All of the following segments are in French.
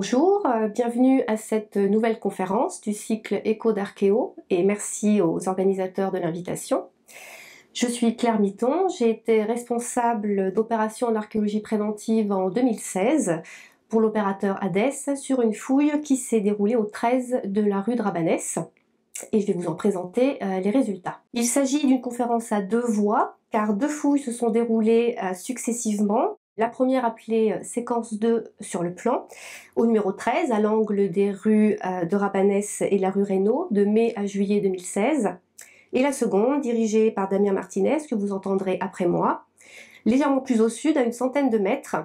Bonjour, bienvenue à cette nouvelle conférence du cycle Écho d'Archéo et merci aux organisateurs de l'invitation. Je suis Claire Mitton, j'ai été responsable d'opérations en archéologie préventive en 2016 pour l'opérateur Hadès sur une fouille qui s'est déroulée au 13 de la rue de Rabanès et je vais vous en présenter les résultats. Il s'agit d'une conférence à deux voix car deux fouilles se sont déroulées successivement. La première appelée séquence 2 sur le plan, au numéro 13, à l'angle des rues de Rabanès et la rue Reynaud, de mai à juillet 2016. Et la seconde, dirigée par Damien Martinez, que vous entendrez après moi, légèrement plus au sud, à une centaine de mètres,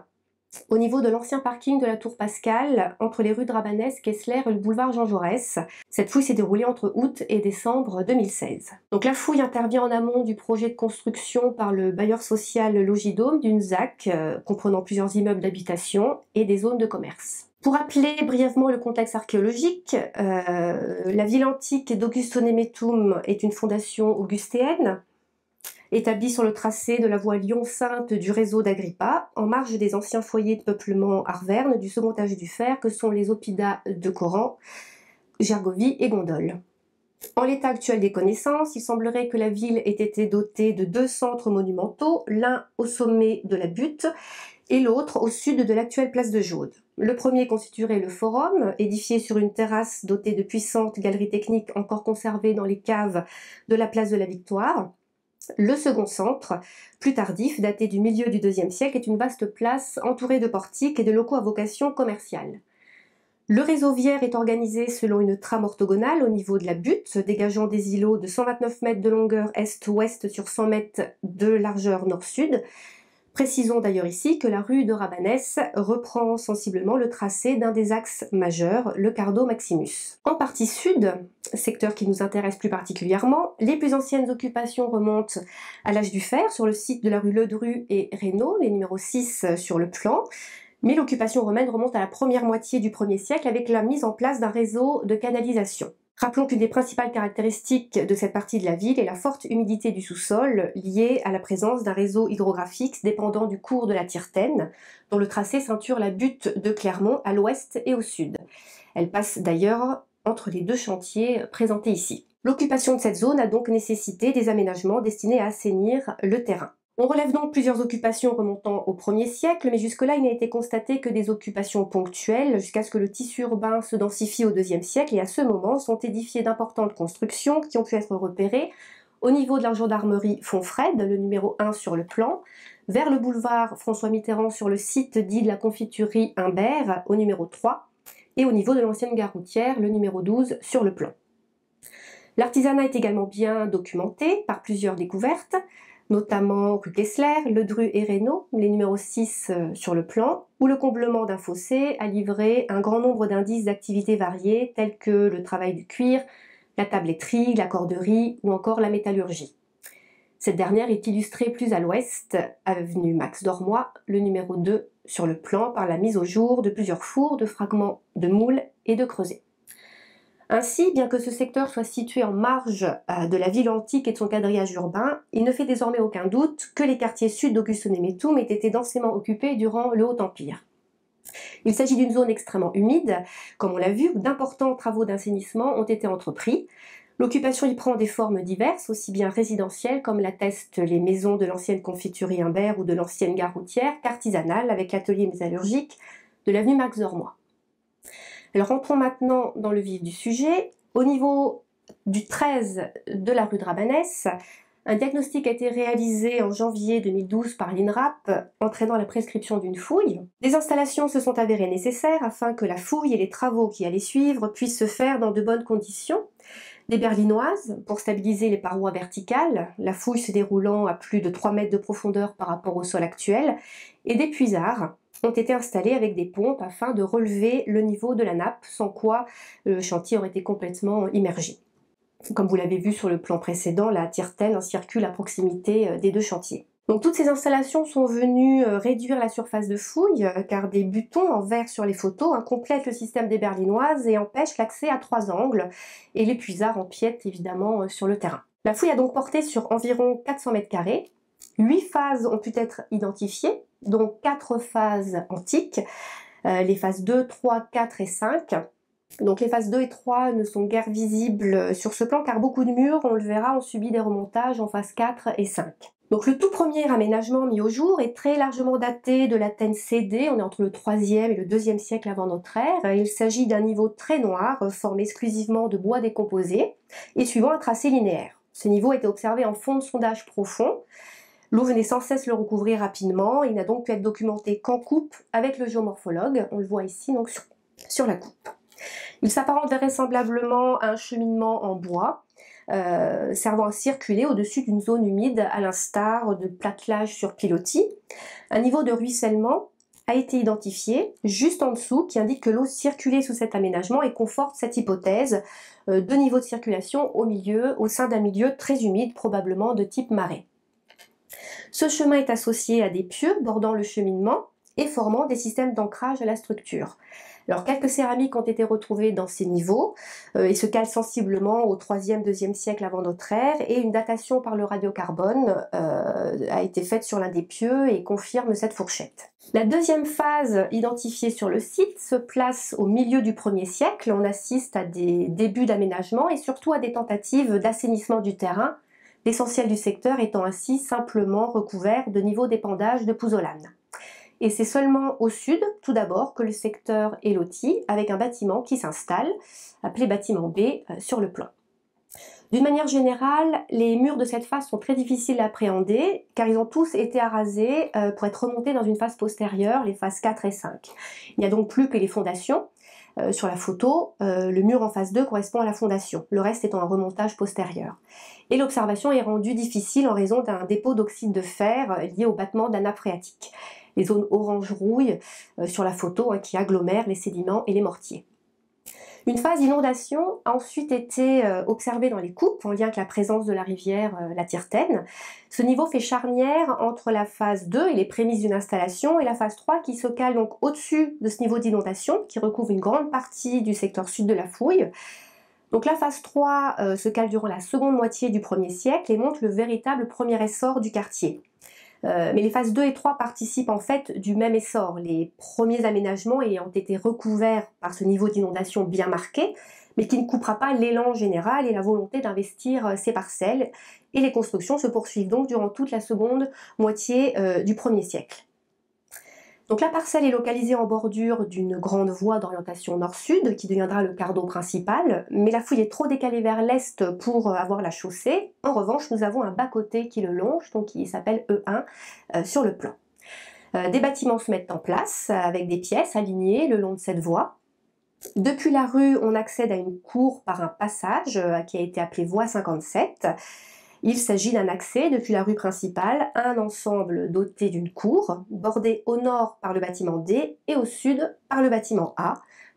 au niveau de l'ancien parking de la Tour Pascal, entre les rues de Rabanès, Kessler et le boulevard Jean Jaurès. Cette fouille s'est déroulée entre août et décembre 2016. Donc la fouille intervient en amont du projet de construction par le bailleur social Logidome d'une ZAC comprenant plusieurs immeubles d'habitation et des zones de commerce. Pour rappeler brièvement le contexte archéologique, la ville antique d'Augusto Nemetum est une fondation augustéenne établie sur le tracé de la voie Lyon-Sainte du réseau d'Agrippa, en marge des anciens foyers de peuplement arvernes du second âge du fer que sont les oppidats de Coran, Gergovie et Gondole. En l'état actuel des connaissances, il semblerait que la ville ait été dotée de deux centres monumentaux, l'un au sommet de la butte et l'autre au sud de l'actuelle place de Jaude. Le premier constituerait le forum, édifié sur une terrasse dotée de puissantes galeries techniques encore conservées dans les caves de la place de la Victoire. Le second centre, plus tardif, daté du milieu du IIe siècle, est une vaste place entourée de portiques et de locaux à vocation commerciale. Le réseau viaire est organisé selon une trame orthogonale au niveau de la butte, dégageant des îlots de 129 mètres de longueur est-ouest sur 100 mètres de largeur nord-sud. Précisons d'ailleurs ici que la rue de Rabanès reprend sensiblement le tracé d'un des axes majeurs, le Cardo Maximus. En partie sud, secteur qui nous intéresse plus particulièrement, les plus anciennes occupations remontent à l'âge du fer sur le site de la rue Ledru et Reynaud, les numéros 6 sur le plan, mais l'occupation romaine remonte à la première moitié du 1er siècle avec la mise en place d'un réseau de canalisation. Rappelons qu'une des principales caractéristiques de cette partie de la ville est la forte humidité du sous-sol liée à la présence d'un réseau hydrographique dépendant du cours de la Tirtaine, dont le tracé ceinture la butte de Clermont à l'ouest et au sud. Elle passe d'ailleurs entre les deux chantiers présentés ici. L'occupation de cette zone a donc nécessité des aménagements destinés à assainir le terrain. On relève donc plusieurs occupations remontant au 1er siècle, mais jusque-là il n'a été constaté que des occupations ponctuelles, jusqu'à ce que le tissu urbain se densifie au 2e siècle, et à ce moment sont édifiées d'importantes constructions qui ont pu être repérées au niveau de la gendarmerie Fonfred, le numéro 1 sur le plan, vers le boulevard François Mitterrand sur le site dit de la confiturerie Humbert, au numéro 3, et au niveau de l'ancienne gare routière, le numéro 12 sur le plan. L'artisanat est également bien documenté par plusieurs découvertes, notamment rue Kessler, Ledru et Reynaud, les numéros 6 sur le plan, où le comblement d'un fossé a livré un grand nombre d'indices d'activités variées tels que le travail du cuir, la tabletterie, la corderie ou encore la métallurgie. Cette dernière est illustrée plus à l'ouest, avenue Max Dormoy, le numéro 2 sur le plan, par la mise au jour de plusieurs fours, de fragments de moules et de creusets. Ainsi, bien que ce secteur soit situé en marge de la ville antique et de son quadrillage urbain, il ne fait désormais aucun doute que les quartiers sud d'Augusto Nemetum aient été densément occupés durant le Haut Empire. Il s'agit d'une zone extrêmement humide, comme on l'a vu, où d'importants travaux d'assainissement ont été entrepris. L'occupation y prend des formes diverses, aussi bien résidentielles, comme l'attestent les maisons de l'ancienne confiturerie Humbert ou de l'ancienne gare routière, qu'artisanales, avec l'atelier métallurgique de l'avenue Max Dormoy. Alors rentrons maintenant dans le vif du sujet. Au niveau du 13 de la rue de Rabanès, un diagnostic a été réalisé en janvier 2012 par l'INRAP, entraînant la prescription d'une fouille. Des installations se sont avérées nécessaires afin que la fouille et les travaux qui allaient suivre puissent se faire dans de bonnes conditions. Des berlinoises pour stabiliser les parois verticales, la fouille se déroulant à plus de 3 mètres de profondeur par rapport au sol actuel, et des puisards ont été installés avec des pompes afin de relever le niveau de la nappe, sans quoi le chantier aurait été complètement immergé. Comme vous l'avez vu sur le plan précédent, la Tirtaine circule à proximité des deux chantiers. Donc toutes ces installations sont venues réduire la surface de fouille, car des butons en verre sur les photos complètent le système des berlinoises et empêchent l'accès à 3 angles, et les puisards empiètent évidemment sur le terrain. La fouille a donc porté sur environ 400 mètres carrés. 8 phases ont pu être identifiées, dont 4 phases antiques, les phases 2, 3, 4 et 5. Donc les phases 2 et 3 ne sont guère visibles sur ce plan car beaucoup de murs, on le verra, ont subi des remontages en phase 4 et 5. Donc le tout premier aménagement mis au jour est très largement daté de l'Athènes CD, on est entre le 3e et le 2e siècle avant notre ère. Il s'agit d'un niveau très noir, formé exclusivement de bois décomposé et suivant un tracé linéaire. Ce niveau a été observé en fond de sondage profond. L'eau venait sans cesse le recouvrir rapidement, il n'a donc pu être documenté qu'en coupe avec le géomorphologue, on le voit ici donc sur la coupe. Il s'apparente vraisemblablement à un cheminement en bois, servant à circuler au-dessus d'une zone humide à l'instar de platelage sur pilotis. Un niveau de ruissellement a été identifié juste en dessous qui indique que l'eau circulait sous cet aménagement et conforte cette hypothèse de niveau de circulation au sein d'un milieu très humide, probablement de type marais. Ce chemin est associé à des pieux bordant le cheminement et formant des systèmes d'ancrage à la structure. Alors, quelques céramiques ont été retrouvées dans ces niveaux et se calent sensiblement au 3e, 2e siècle avant notre ère, et une datation par le radiocarbone a été faite sur l'un des pieux et confirme cette fourchette. La deuxième phase identifiée sur le site se place au milieu du 1er siècle. On assiste à des débuts d'aménagement et surtout à des tentatives d'assainissement du terrain, l'essentiel du secteur étant ainsi simplement recouvert de niveaux d'épandage de pouzzolane. Et c'est seulement au sud, tout d'abord, que le secteur est loti, avec un bâtiment qui s'installe, appelé bâtiment B, sur le plan. D'une manière générale, les murs de cette phase sont très difficiles à appréhender, car ils ont tous été arasés pour être remontés dans une phase postérieure, les phases 4 et 5. Il n'y a donc plus que les fondations. Sur la photo, le mur en phase 2 correspond à la fondation, le reste étant un remontage postérieur. Et l'observation est rendue difficile en raison d'un dépôt d'oxyde de fer lié au battement de la nappe phréatique. Les zones orange-rouille sur la photo qui agglomèrent les sédiments et les mortiers. Une phase d'inondation a ensuite été observée dans les coupes en lien avec la présence de la rivière la Tirtaine. Ce niveau fait charnière entre la phase 2 et les prémices d'une installation et la phase 3 qui se cale donc au-dessus de ce niveau d'inondation qui recouvre une grande partie du secteur sud de la Fouille. Donc la phase 3 se cale durant la seconde moitié du 1er siècle et montre le véritable premier essor du quartier. Mais les phases 2 et 3 participent en fait du même essor, les premiers aménagements ayant été recouverts par ce niveau d'inondation bien marqué, mais qui ne coupera pas l'élan général et la volonté d'investir ces parcelles, et les constructions se poursuivent donc durant toute la seconde moitié du 1er siècle. Donc la parcelle est localisée en bordure d'une grande voie d'orientation nord-sud qui deviendra le cardo principal, mais la Fouille est trop décalée vers l'est pour avoir la chaussée. En revanche, nous avons un bas-côté qui le longe, donc qui s'appelle E1 sur le plan. Des bâtiments se mettent en place avec des pièces alignées le long de cette voie. Depuis la rue, on accède à une cour par un passage qui a été appelé voie 57. Il s'agit d'un accès depuis la rue principale à un ensemble doté d'une cour, bordée au nord par le bâtiment D et au sud par le bâtiment A,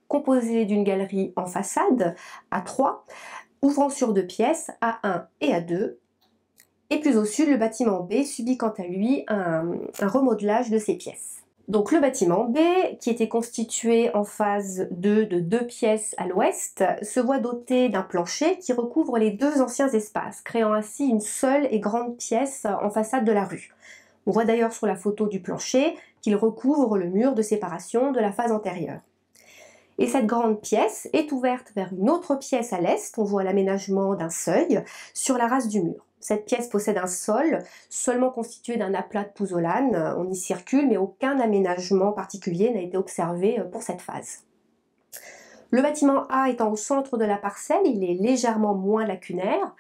composé d'une galerie en façade A3, ouvrant sur 2 pièces, A1 et A2. Et plus au sud, le bâtiment B subit quant à lui un remodelage de ses pièces. Donc le bâtiment B, qui était constitué en phase 2 de 2 pièces à l'ouest, se voit doté d'un plancher qui recouvre les 2 anciens espaces, créant ainsi une seule et grande pièce en façade de la rue. On voit d'ailleurs sur la photo du plancher qu'il recouvre le mur de séparation de la phase antérieure. Et cette grande pièce est ouverte vers une autre pièce à l'est, on voit l'aménagement d'un seuil sur la race du mur. Cette pièce possède un sol seulement constitué d'un aplat de pouzzolane, on y circule mais aucun aménagement particulier n'a été observé pour cette phase. Le bâtiment A étant au centre de la parcelle, il est légèrement moins lacunaire.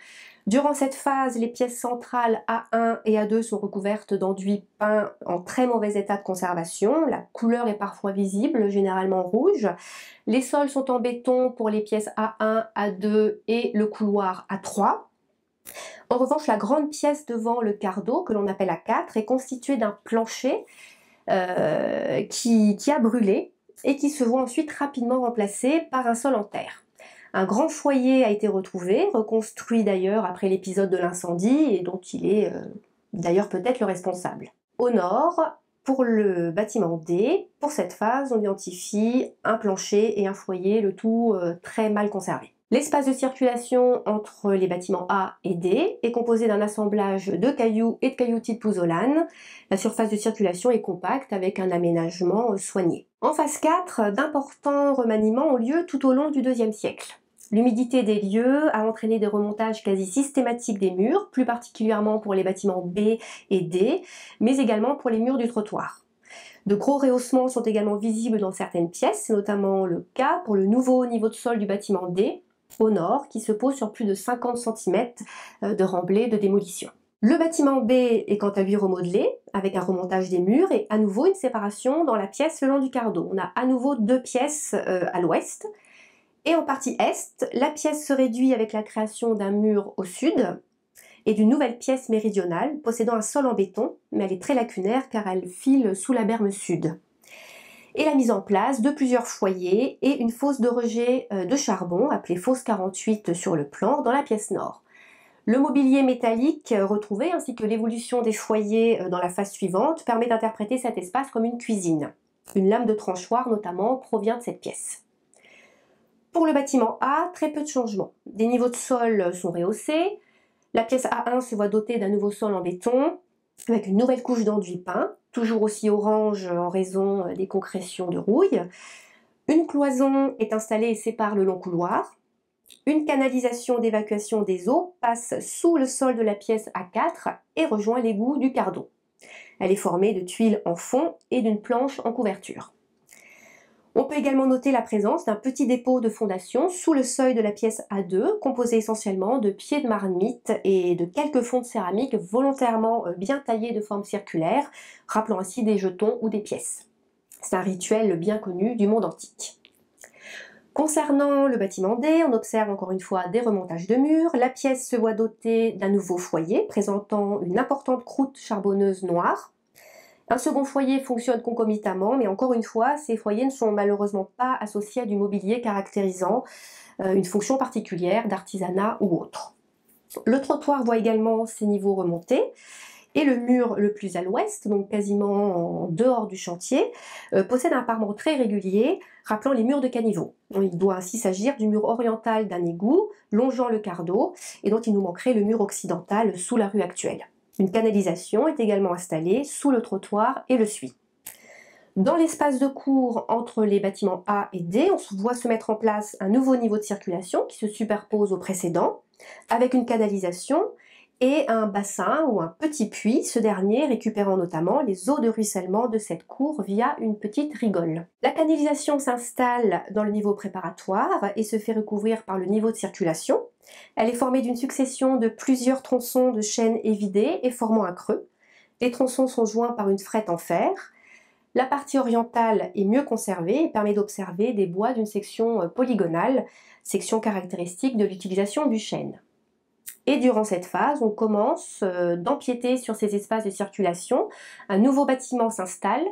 Durant cette phase, les pièces centrales A1 et A2 sont recouvertes d'enduit peint en très mauvais état de conservation. La couleur est parfois visible, généralement rouge. Les sols sont en béton pour les pièces A1, A2 et le couloir A3. En revanche, la grande pièce devant le cardo, que l'on appelle A4, est constituée d'un plancher qui a brûlé et qui se voit ensuite rapidement remplacé par un sol en terre. Un grand foyer a été retrouvé, reconstruit d'ailleurs après l'épisode de l'incendie et dont il est d'ailleurs peut-être le responsable. Au nord, pour le bâtiment D, pour cette phase, on identifie un plancher et un foyer, le tout très mal conservé. L'espace de circulation entre les bâtiments A et D est composé d'un assemblage de cailloux et de cailloutis de pouzzolane. La surface de circulation est compacte avec un aménagement soigné. En phase 4, d'importants remaniements ont lieu tout au long du IIe siècle. L'humidité des lieux a entraîné des remontages quasi systématiques des murs, plus particulièrement pour les bâtiments B et D, mais également pour les murs du trottoir. De gros rehaussements sont également visibles dans certaines pièces, c'est notamment le cas pour le nouveau niveau de sol du bâtiment D, au nord, qui se pose sur plus de 50 cm de remblai de démolition. Le bâtiment B est quant à lui remodelé, avec un remontage des murs et à nouveau une séparation dans la pièce le long du cardo. On a à nouveau deux pièces à l'ouest. Et en partie est, la pièce se réduit avec la création d'un mur au sud et d'une nouvelle pièce méridionale possédant un sol en béton, mais elle est très lacunaire car elle file sous la berme sud. Et la mise en place de plusieurs foyers et une fosse de rejet de charbon, appelée fosse 48 sur le plan, dans la pièce nord. Le mobilier métallique retrouvé ainsi que l'évolution des foyers dans la phase suivante permet d'interpréter cet espace comme une cuisine. Une lame de tranchoir notamment provient de cette pièce. Pour le bâtiment A, très peu de changements. Des niveaux de sol sont rehaussés, la pièce A1 se voit dotée d'un nouveau sol en béton, avec une nouvelle couche d'enduit peint, toujours aussi orange en raison des concrétions de rouille. Une cloison est installée et sépare le long couloir. Une canalisation d'évacuation des eaux passe sous le sol de la pièce A4 et rejoint l'égout du cardo. Elle est formée de tuiles en fond et d'une planche en couverture. On peut également noter la présence d'un petit dépôt de fondation sous le seuil de la pièce A2, composé essentiellement de pieds de marmite et de quelques fonds de céramique volontairement bien taillés de forme circulaire, rappelant ainsi des jetons ou des pièces. C'est un rituel bien connu du monde antique. Concernant le bâtiment D, on observe encore une fois des remontages de murs. La pièce se voit dotée d'un nouveau foyer présentant une importante croûte charbonneuse noire. Un second foyer fonctionne concomitamment, mais encore une fois, ces foyers ne sont malheureusement pas associés à du mobilier caractérisant une fonction particulière d'artisanat ou autre. Le trottoir voit également ses niveaux remonter, et le mur le plus à l'ouest, donc quasiment en dehors du chantier, possède un parement très régulier, rappelant les murs de caniveau. Il doit ainsi s'agir du mur oriental d'un égout, longeant le cardo, et dont il nous manquerait le mur occidental sous la rue actuelle. Une canalisation est également installée sous le trottoir et le suit. Dans l'espace de cours entre les bâtiments A et D, on voit se mettre en place un nouveau niveau de circulation qui se superpose au précédent, avec une canalisation et un bassin ou un petit puits, ce dernier récupérant notamment les eaux de ruissellement de cette cour via une petite rigole. La canalisation s'installe dans le niveau préparatoire et se fait recouvrir par le niveau de circulation. Elle est formée d'une succession de plusieurs tronçons de chaînes évidées et formant un creux. Les tronçons sont joints par une frette en fer. La partie orientale est mieux conservée et permet d'observer des bois d'une section polygonale, section caractéristique de l'utilisation du chêne. Et durant cette phase, on commence d'empiéter sur ces espaces de circulation. Un nouveau bâtiment s'installe,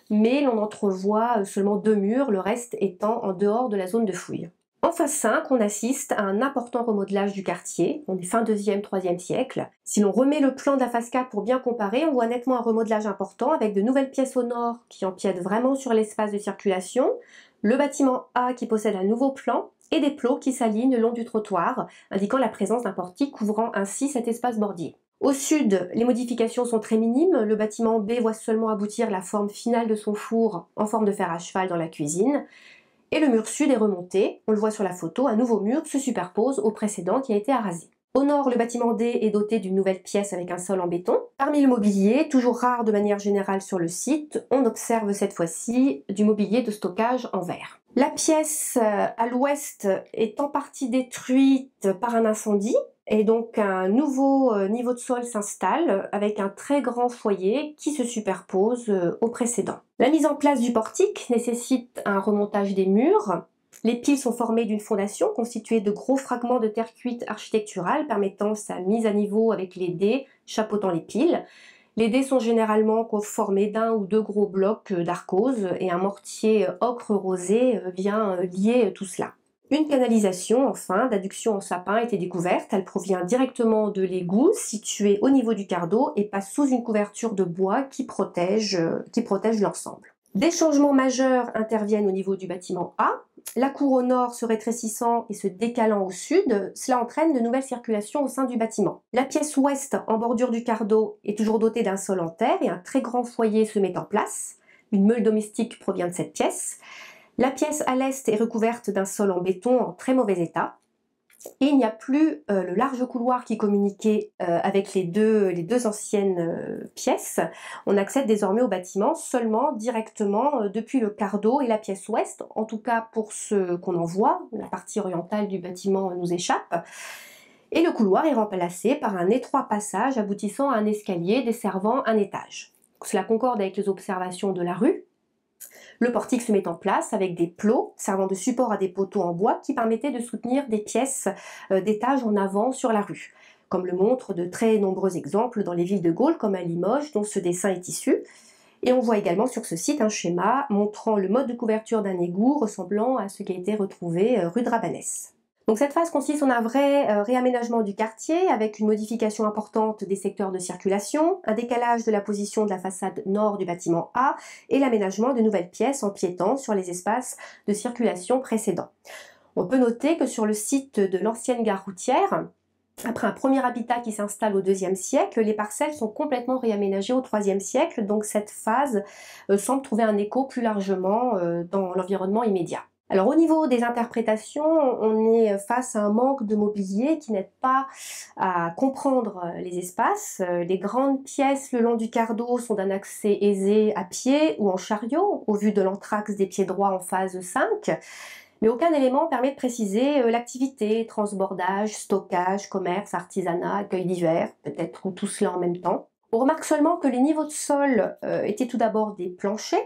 mais l'on entrevoit seulement deux murs, le reste étant en dehors de la zone de fouille. En phase 5, on assiste à un important remodelage du quartier, on est fin 2e, 3e siècle. Si l'on remet le plan de la phase 4 pour bien comparer, on voit nettement un remodelage important avec de nouvelles pièces au nord qui empiètent vraiment sur l'espace de circulation, le bâtiment A qui possède un nouveau plan et des plots qui s'alignent le long du trottoir, indiquant la présence d'un portique couvrant ainsi cet espace bordier. Au sud, les modifications sont très minimes. Le bâtiment B voit seulement aboutir la forme finale de son four en forme de fer à cheval dans la cuisine. Et le mur sud est remonté, on le voit sur la photo, un nouveau mur se superpose au précédent qui a été arasé. Au nord, le bâtiment D est doté d'une nouvelle pièce avec un sol en béton. Parmi le mobilier, toujours rare de manière générale sur le site, on observe cette fois-ci du mobilier de stockage en verre. La pièce à l'ouest est en partie détruite par un incendie, et donc un nouveau niveau de sol s'installe avec un très grand foyer qui se superpose au précédent. La mise en place du portique nécessite un remontage des murs. Les piles sont formées d'une fondation constituée de gros fragments de terre cuite architecturale permettant sa mise à niveau avec les dés chapeautant les piles. Les dés sont généralement formés d'un ou deux gros blocs d'arcose et un mortier ocre rosé vient lier tout cela. Une canalisation, enfin, d'adduction en sapin a été découverte. Elle provient directement de l'égout situé au niveau du cardo et passe sous une couverture de bois qui protège l'ensemble. Des changements majeurs interviennent au niveau du bâtiment A. la cour au nord se rétrécissant et se décalant au sud, cela entraîne de nouvelles circulations au sein du bâtiment. La pièce ouest, en bordure du quart d'eau, est toujours dotée d'un sol en terre et un très grand foyer se met en place. Une meule domestique provient de cette pièce. La pièce à l'est est recouverte d'un sol en béton en très mauvais état. Et il n'y a plus le large couloir qui communiquait avec les deux anciennes pièces. On accède désormais au bâtiment seulement directement depuis le quart d'eau et la pièce ouest, en tout cas pour ce qu'on en voit. La partie orientale du bâtiment nous échappe. Et le couloir est remplacé par un étroit passage aboutissant à un escalier desservant un étage. Cela concorde avec les observations de la rue. Le portique se met en place avec des plots servant de support à des poteaux en bois qui permettaient de soutenir des pièces d'étage en avant sur la rue, comme le montrent de très nombreux exemples dans les villes de Gaulle comme à Limoges dont ce dessin est issu. Et on voit également sur ce site un schéma montrant le mode de couverture d'un égout ressemblant à ce qui a été retrouvé rue de Rabanès. Donc cette phase consiste en un vrai réaménagement du quartier avec une modification importante des secteurs de circulation, un décalage de la position de la façade nord du bâtiment A et l'aménagement de nouvelles pièces empiétant sur les espaces de circulation précédents. On peut noter que sur le site de l'ancienne gare routière, après un premier habitat qui s'installe au IIe siècle, les parcelles sont complètement réaménagées au IIIe siècle, donc cette phase semble trouver un écho plus largement dans l'environnement immédiat. Alors au niveau des interprétations, on est face à un manque de mobilier qui n'aide pas à comprendre les espaces. Les grandes pièces le long du quart d'eau sont d'un accès aisé à pied ou en chariot, au vu de l'anthrax des pieds droits en phase 5. Mais aucun élément permet de préciser l'activité, transbordage, stockage, commerce, artisanat, accueil divers, peut-être tout cela en même temps. On remarque seulement que les niveaux de sol étaient tout d'abord des planchers,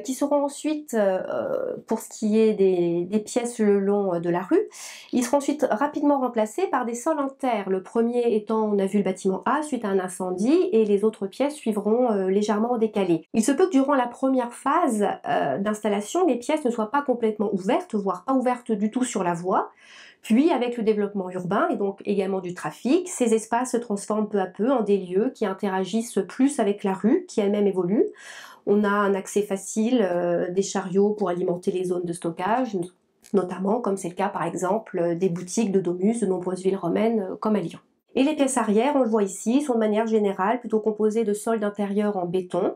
qui seront ensuite, pour ce qui est des pièces le long de la rue, ils seront ensuite rapidement remplacés par des sols en terre. Le premier étant, on a vu le bâtiment A suite à un incendie, et les autres pièces suivront légèrement décalées. Il se peut que durant la première phase d'installation, les pièces ne soient pas complètement ouvertes, voire pas ouvertes du tout sur la voie. Puis, avec le développement urbain et donc également du trafic, ces espaces se transforment peu à peu en des lieux qui interagissent plus avec la rue, qui elle-même évolue. On a un accès facile des chariots pour alimenter les zones de stockage, notamment, comme c'est le cas par exemple des boutiques de Domus de nombreuses villes romaines comme à Lyon. Et les pièces arrière, on le voit ici, sont de manière générale plutôt composées de sols d'intérieur en béton.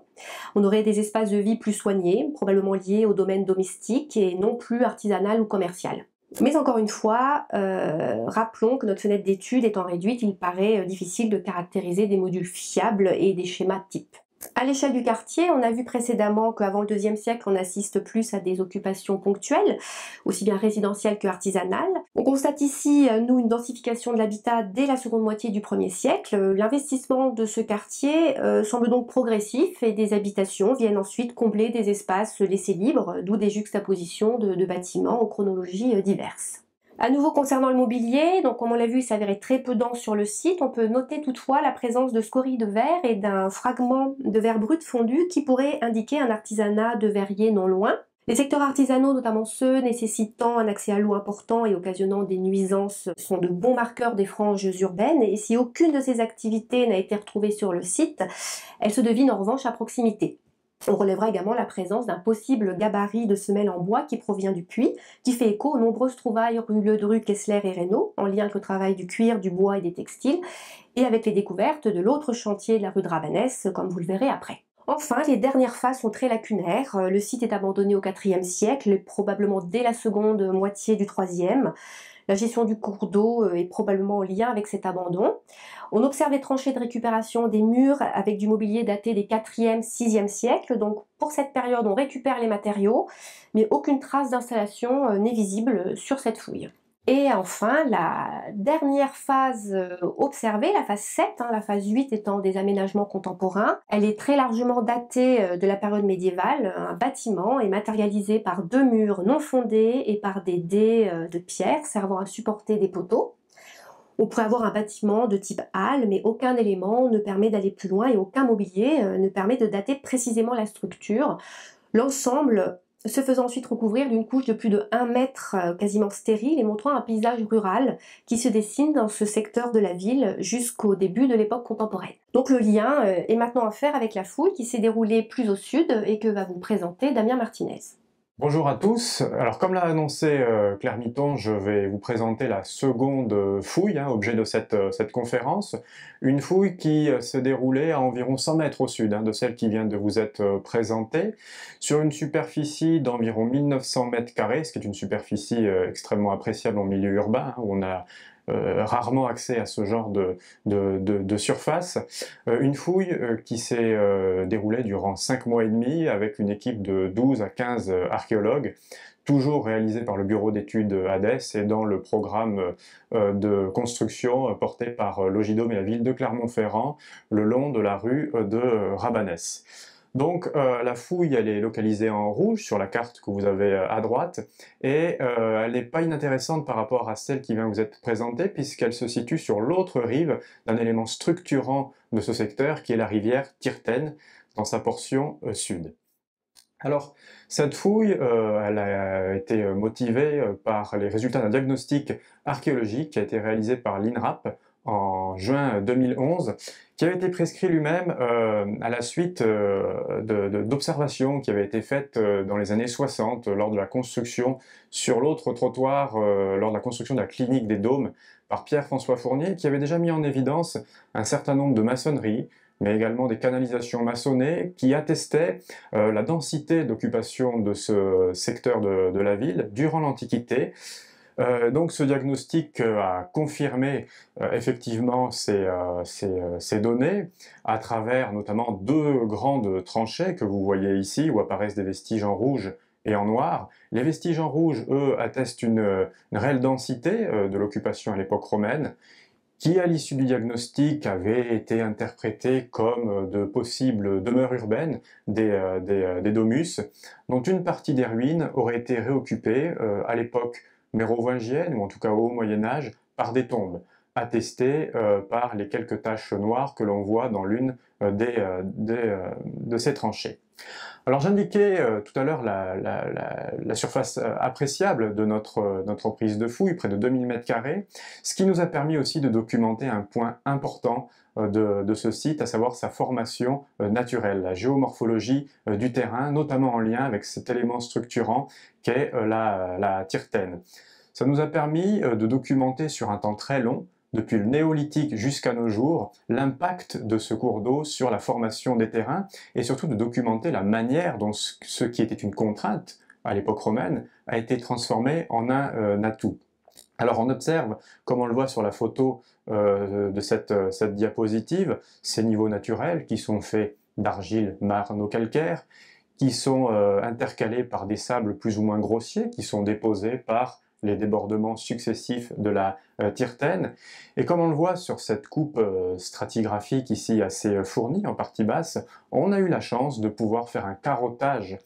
On aurait des espaces de vie plus soignés, probablement liés au domaine domestique et non plus artisanal ou commercial. Mais encore une fois, rappelons que notre fenêtre d'étude étant réduite, il paraît difficile de caractériser des modules fiables et des schémas types. À l'échelle du quartier, on a vu précédemment qu'avant le IIe siècle, on assiste plus à des occupations ponctuelles, aussi bien résidentielles que artisanales. On constate ici, nous, une densification de l'habitat dès la seconde moitié du 1er siècle. L'investissement de ce quartier semble donc progressif et des habitations viennent ensuite combler des espaces laissés libres, d'où des juxtapositions de bâtiments aux chronologies diverses. À nouveau concernant le mobilier, donc comme on l'a vu, il s'avérait très peu dense sur le site. On peut noter toutefois la présence de scories de verre et d'un fragment de verre brut fondu qui pourrait indiquer un artisanat de verrier non loin. Les secteurs artisanaux, notamment ceux nécessitant un accès à l'eau important et occasionnant des nuisances, sont de bons marqueurs des franges urbaines, et si aucune de ces activités n'a été retrouvée sur le site, elle se devine en revanche à proximité. On relèvera également la présence d'un possible gabarit de semelle en bois qui provient du puits, qui fait écho aux nombreuses trouvailles rue Ledru, Kessler et Reynaud, en lien avec le travail du cuir, du bois et des textiles, et avec les découvertes de l'autre chantier de la rue de Rabanès, comme vous le verrez après. Enfin, les dernières phases sont très lacunaires. Le site est abandonné au IVe siècle, probablement dès la seconde moitié du IIIe. La gestion du cours d'eau est probablement en lien avec cet abandon. On observe les tranchées de récupération des murs avec du mobilier daté des 4e, 6e siècles. Donc pour cette période, on récupère les matériaux, mais aucune trace d'installation n'est visible sur cette fouille. Et enfin, la dernière phase observée, la phase 7, la phase 8 étant des aménagements contemporains, elle est très largement datée de la période médiévale. Un bâtiment est matérialisé par 2 murs non fondés et par des dés de pierre servant à supporter des poteaux. On pourrait avoir un bâtiment de type halle, mais aucun élément ne permet d'aller plus loin et aucun mobilier ne permet de dater précisément la structure. L'ensemble se faisant ensuite recouvrir d'une couche de plus de 1 mètre quasiment stérile et montrant un paysage rural qui se dessine dans ce secteur de la ville jusqu'au début de l'époque contemporaine. Donc le lien est maintenant à faire avec la fouille qui s'est déroulée plus au sud et que va vous présenter Damien Martinez. Bonjour à tous. Alors comme l'a annoncé Claire Mitton, je vais vous présenter la seconde fouille, hein, objet de cette conférence. Une fouille qui s'est déroulée à environ 100 mètres au sud, hein, de celle qui vient de vous être présentée, sur une superficie d'environ 1900 mètres carrés, ce qui est une superficie extrêmement appréciable en milieu urbain, hein, où on a rarement accès à ce genre de surface. Une fouille qui s'est déroulée durant 5 mois et demi avec une équipe de 12 à 15 archéologues, toujours réalisée par le bureau d'études HADES et dans le programme de construction porté par l'Ogidome et la ville de Clermont-Ferrand, le long de la rue de Rabanès. Donc la fouille, elle est localisée en rouge sur la carte que vous avez à droite, et elle n'est pas inintéressante par rapport à celle qui vient vous être présentée, puisqu'elle se situe sur l'autre rive d'un élément structurant de ce secteur, qui est la rivière Tirten, dans sa portion sud. Alors, cette fouille, elle a été motivée par les résultats d'un diagnostic archéologique qui a été réalisé par l'INRAP en juin 2011, qui avait été prescrit lui-même à la suite d'observations qui avaient été faites dans les années 60 lors de la construction sur l'autre trottoir, lors de la construction de la clinique des Dômes par Pierre-François Fournier, qui avait déjà mis en évidence un certain nombre de maçonneries, mais également des canalisations maçonnées qui attestaient la densité d'occupation de ce secteur de la ville durant l'Antiquité. Donc ce diagnostic a confirmé effectivement ces données à travers notamment deux grandes tranchées que vous voyez ici, où apparaissent des vestiges en rouge et en noir. Les vestiges en rouge, eux, attestent une réelle densité de l'occupation à l'époque romaine, qui, à l'issue du diagnostic, avaient été interprétés comme de possibles demeures urbaines des domus, dont une partie des ruines aurait été réoccupée à l'époque mérovingienne, ou en tout cas au Moyen-Âge, par des tombes, attestées par les quelques taches noires que l'on voit dans l'une de ces tranchées. Alors j'indiquais tout à l'heure la surface appréciable de notre prise de fouille, près de 2000 m², ce qui nous a permis aussi de documenter un point important de ce site, à savoir sa formation naturelle, la géomorphologie du terrain, notamment en lien avec cet élément structurant qu'est la Tirtène. Ça nous a permis de documenter sur un temps très long, depuis le néolithique jusqu'à nos jours, l'impact de ce cours d'eau sur la formation des terrains, et surtout de documenter la manière dont ce qui était une contrainte à l'époque romaine a été transformé en un atout. Alors on observe, comme on le voit sur la photo de cette diapositive, ces niveaux naturels qui sont faits d'argile marno-calcaire, qui sont intercalés par des sables plus ou moins grossiers, qui sont déposés par les débordements successifs de la Tirtène. Et comme on le voit sur cette coupe stratigraphique ici assez fournie en partie basse, on a eu la chance de pouvoir faire un carottage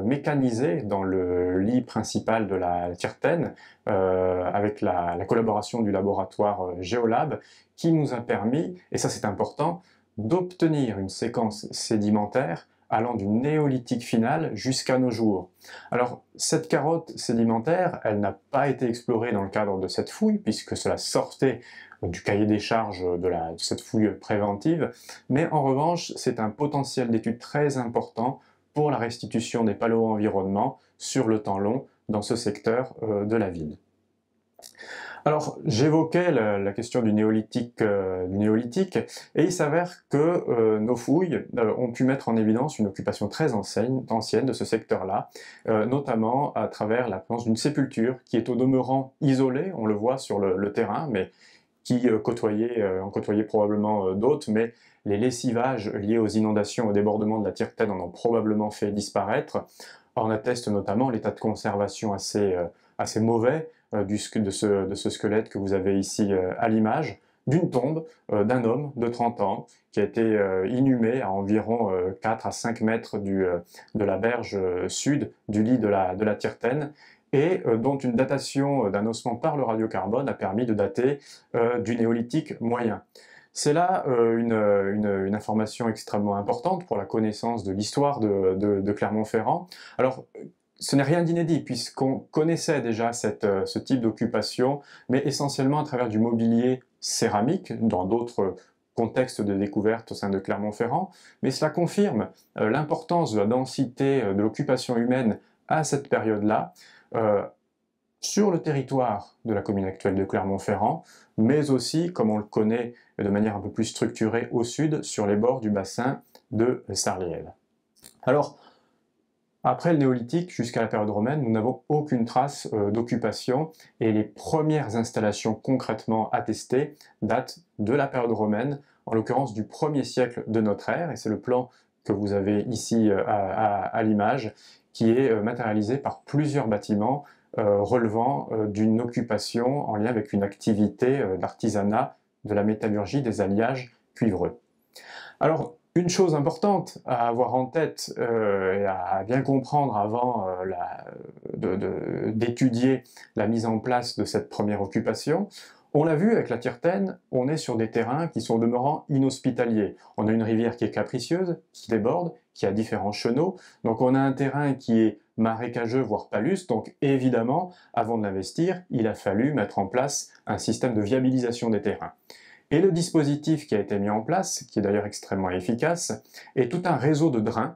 mécanisé dans le lit principal de la Tirtène, avec la collaboration du laboratoire Géolab, qui nous a permis, et ça c'est important, d'obtenir une séquence sédimentaire allant du néolithique final jusqu'à nos jours. Alors, cette carotte sédimentaire, elle n'a pas été explorée dans le cadre de cette fouille, puisque cela sortait du cahier des charges de cette fouille préventive, mais en revanche, c'est un potentiel d'étude très important pour la restitution des paléo-environnements sur le temps long dans ce secteur de la ville. Alors, j'évoquais la question du néolithique, et il s'avère que nos fouilles ont pu mettre en évidence une occupation très ancienne de ce secteur-là, notamment à travers la présence d'une sépulture qui est au demeurant isolée, on le voit sur le terrain, mais qui en côtoyait probablement d'autres, mais les lessivages liés aux inondations, au débordement de la Tirtène en ont probablement fait disparaître. On atteste notamment l'état de conservation assez mauvais de ce squelette que vous avez ici à l'image, d'une tombe d'un homme de 30 ans qui a été inhumé à environ 4 à 5 mètres de la berge sud du lit de la Tirtène, et dont une datation d'un ossement par le radiocarbone a permis de dater du néolithique moyen. C'est là une information extrêmement importante pour la connaissance de l'histoire de Clermont-Ferrand. Alors, ce n'est rien d'inédit, puisqu'on connaissait déjà ce type d'occupation, mais essentiellement à travers du mobilier céramique, dans d'autres contextes de découverte au sein de Clermont-Ferrand, mais cela confirme l'importance de la densité de l'occupation humaine à cette période-là, sur le territoire de la commune actuelle de Clermont-Ferrand, mais aussi, comme on le connaît de manière un peu plus structurée au sud, sur les bords du bassin de Sarliève. Alors, après le néolithique jusqu'à la période romaine, nous n'avons aucune trace d'occupation et les premières installations concrètement attestées datent de la période romaine, en l'occurrence du 1er siècle de notre ère, et c'est le plan que vous avez ici à l'image, qui est matérialisé par plusieurs bâtiments relevant d'une occupation en lien avec une activité d'artisanat, de la métallurgie, des alliages cuivreux. Alors, une chose importante à avoir en tête et à bien comprendre avant d'étudier la mise en place de cette première occupation, on l'a vu avec la Tirtaine, on est sur des terrains qui sont demeurant inhospitaliers. On a une rivière qui est capricieuse, qui déborde, qui a différents chenaux, donc on a un terrain qui est marécageux, voire paluste, donc évidemment, avant de l'investir, il a fallu mettre en place un système de viabilisation des terrains. Et le dispositif qui a été mis en place, qui est d'ailleurs extrêmement efficace, est tout un réseau de drains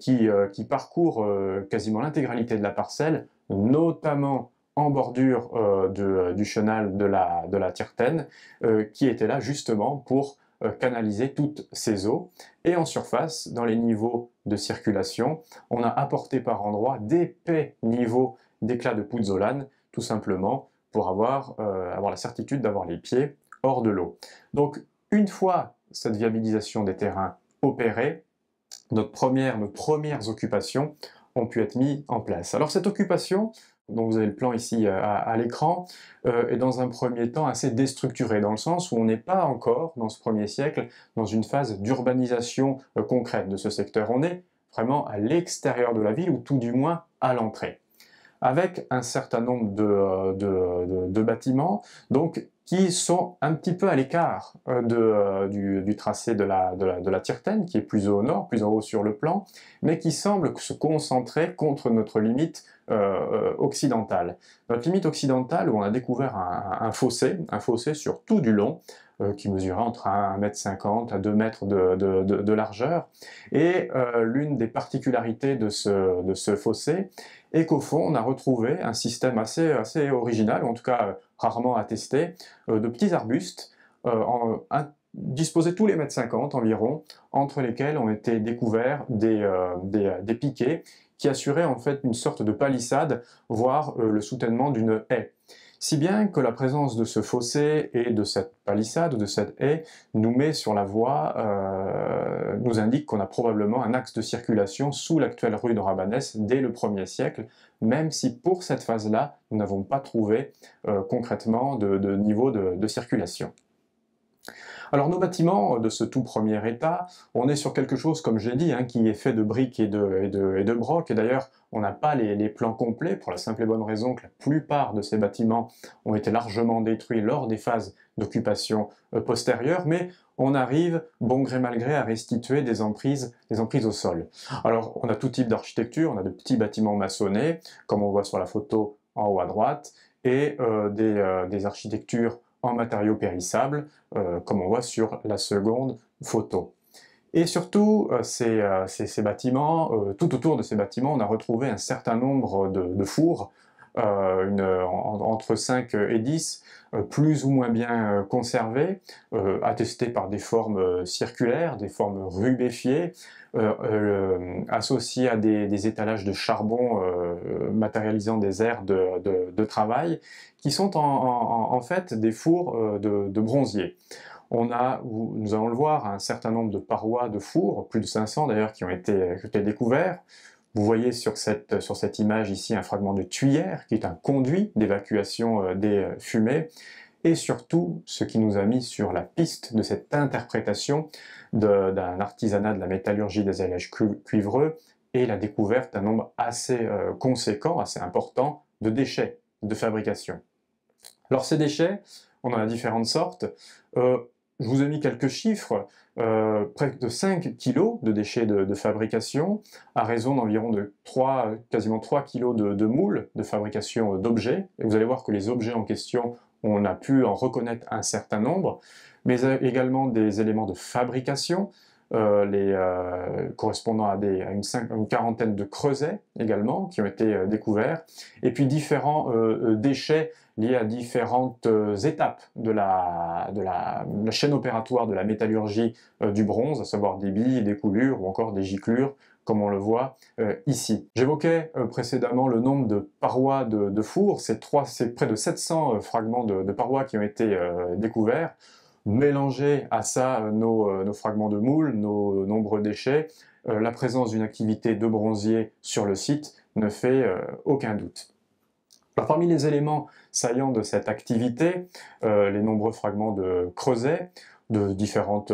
qui parcourt quasiment l'intégralité de la parcelle, notamment en bordure du chenal de la Tirtaine, qui était là justement pour canaliser toutes ces eaux. Et en surface, dans les niveaux de circulation, on a apporté par endroits d'épais niveaux d'éclats de pouzzolane, tout simplement pour avoir la certitude d'avoir les pieds hors de l'eau. Donc, une fois cette viabilisation des terrains opérée, nos premières occupations ont pu être mises en place. Alors cette occupation, dont vous avez le plan ici à l'écran, est dans un premier temps assez déstructurée, dans le sens où on n'est pas encore, dans ce 1er siècle, dans une phase d'urbanisation concrète de ce secteur. On est vraiment à l'extérieur de la ville, ou tout du moins à l'entrée, avec un certain nombre de bâtiments donc, qui sont un petit peu à l'écart du tracé de la Tirtaine, qui est plus au nord, plus en haut sur le plan, mais qui semble se concentrer contre notre limite occidentale. Notre limite occidentale, où on a découvert un fossé sur tout du long, qui mesurait entre 1,50 m à 2 mètres de largeur. Et l'une des particularités de ce fossé est qu'au fond, on a retrouvé un système assez original, en tout cas rarement attesté, de petits arbustes disposés tous les 1,50 m environ, entre lesquels ont été découverts des piquets qui assuraient en fait une sorte de palissade, voire le soutènement d'une haie. Si bien que la présence de ce fossé et de cette palissade, de cette haie, nous met sur la voie, nous indique qu'on a probablement un axe de circulation sous l'actuelle rue de Rabanès dès le 1er siècle, même si pour cette phase-là, nous n'avons pas trouvé concrètement de niveau de circulation. Alors nos bâtiments de ce tout premier état, on est sur quelque chose, comme j'ai dit, qui est fait de briques et de brocs, et d'ailleurs on n'a pas les plans complets, pour la simple et bonne raison que la plupart de ces bâtiments ont été largement détruits lors des phases d'occupation postérieures, mais on arrive, bon gré mal gré, à restituer des emprises au sol. Alors on a tout type d'architecture, on a de petits bâtiments maçonnés, comme on voit sur la photo en haut à droite, et des architectures en matériaux périssables, comme on voit sur la seconde photo. Et surtout, ces bâtiments, tout autour de ces bâtiments, on a retrouvé un certain nombre de fours, entre 5 et 10, plus ou moins bien conservés, attestés par des formes circulaires, des formes rubéfiées, associés à des étalages de charbon matérialisant des aires de travail, qui sont en fait des fours de bronzier. On a, nous allons le voir, un certain nombre de parois de fours, plus de 500 d'ailleurs, qui ont été découverts. Vous voyez sur cette image ici un fragment de tuyère, qui est un conduit d'évacuation des fumées, et surtout ce qui nous a mis sur la piste de cette interprétation d'un artisanat de la métallurgie des alliages cuivreux, et la découverte d'un nombre assez conséquent, assez important, de déchets de fabrication. Alors ces déchets, on en a différentes sortes. Je vous ai mis quelques chiffres, près de 5 kg de déchets de fabrication, à raison d'environ quasiment 3 kg de moules de fabrication d'objets. Et vous allez voir que les objets en question, on a pu en reconnaître un certain nombre, mais également des éléments de fabrication, correspondant à une quarantaine de creusets également qui ont été découverts, et puis différents déchets liés à différentes étapes de la chaîne opératoire de la métallurgie du bronze, à savoir des billes, des coulures ou encore des giclures, comme on le voit ici. J'évoquais précédemment le nombre de parois de four, c'est près de 700 fragments de parois qui ont été découverts. Mélanger à ça nos fragments de moules, nos nombreux déchets, la présence d'une activité de bronzier sur le site ne fait aucun doute. Alors, parmi les éléments saillants de cette activité, les nombreux fragments de creusets, de différentes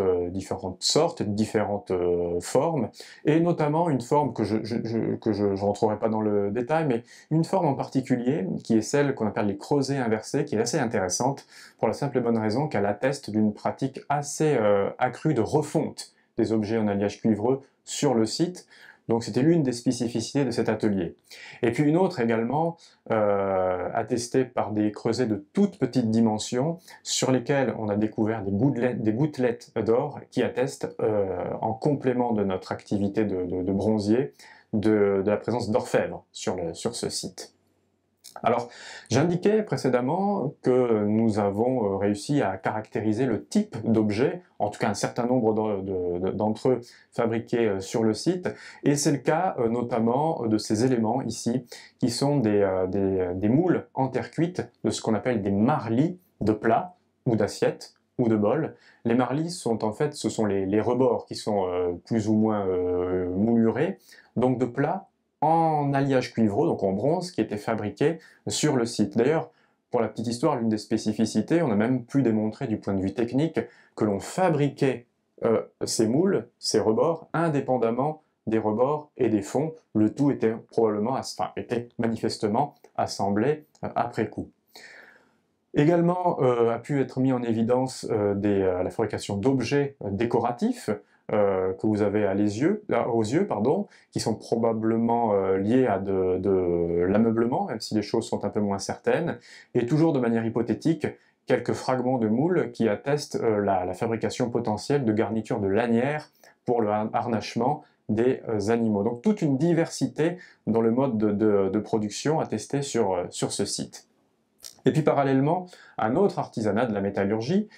sortes, de différentes formes, et notamment une forme que je ne rentrerai pas dans le détail, mais une forme en particulier, qui est celle qu'on appelle les creusets inversés, qui est assez intéressante, pour la simple et bonne raison qu'elle atteste d'une pratique assez accrue de refonte des objets en alliage cuivreux sur le site. Donc c'était l'une des spécificités de cet atelier. Et puis une autre également, attestée par des creusets de toute petite dimension, sur lesquels on a découvert des gouttelettes d'or qui attestent, en complément de notre activité de bronzier, de la présence d'orfèvre sur ce site. Alors, j'indiquais précédemment que nous avons réussi à caractériser le type d'objet, en tout cas un certain nombre d'entre eux fabriqués sur le site, et c'est le cas notamment de ces éléments ici, qui sont des moules en terre cuite, de ce qu'on appelle des marlis de plats, ou d'assiettes, ou de bols. Les marlis sont en fait, ce sont les rebords qui sont plus ou moins moulurés, donc de plats en alliage cuivreux, donc en bronze, qui était fabriqué sur le site. D'ailleurs, pour la petite histoire, l'une des spécificités, on a même pu démontrer du point de vue technique que l'on fabriquait ces moules, ces rebords, indépendamment des rebords et des fonds. Le tout était était manifestement assemblé après coup. Également a pu être mis en évidence la fabrication d'objets décoratifs, que vous avez aux yeux, qui sont probablement liés à de l'ameublement, même si les choses sont un peu moins certaines, et toujours de manière hypothétique, quelques fragments de moules qui attestent la fabrication potentielle de garnitures de lanières pour le harnachement des animaux. Donc toute une diversité dans le mode de production attesté sur ce site. Et puis parallèlement, un autre artisanat de la métallurgie,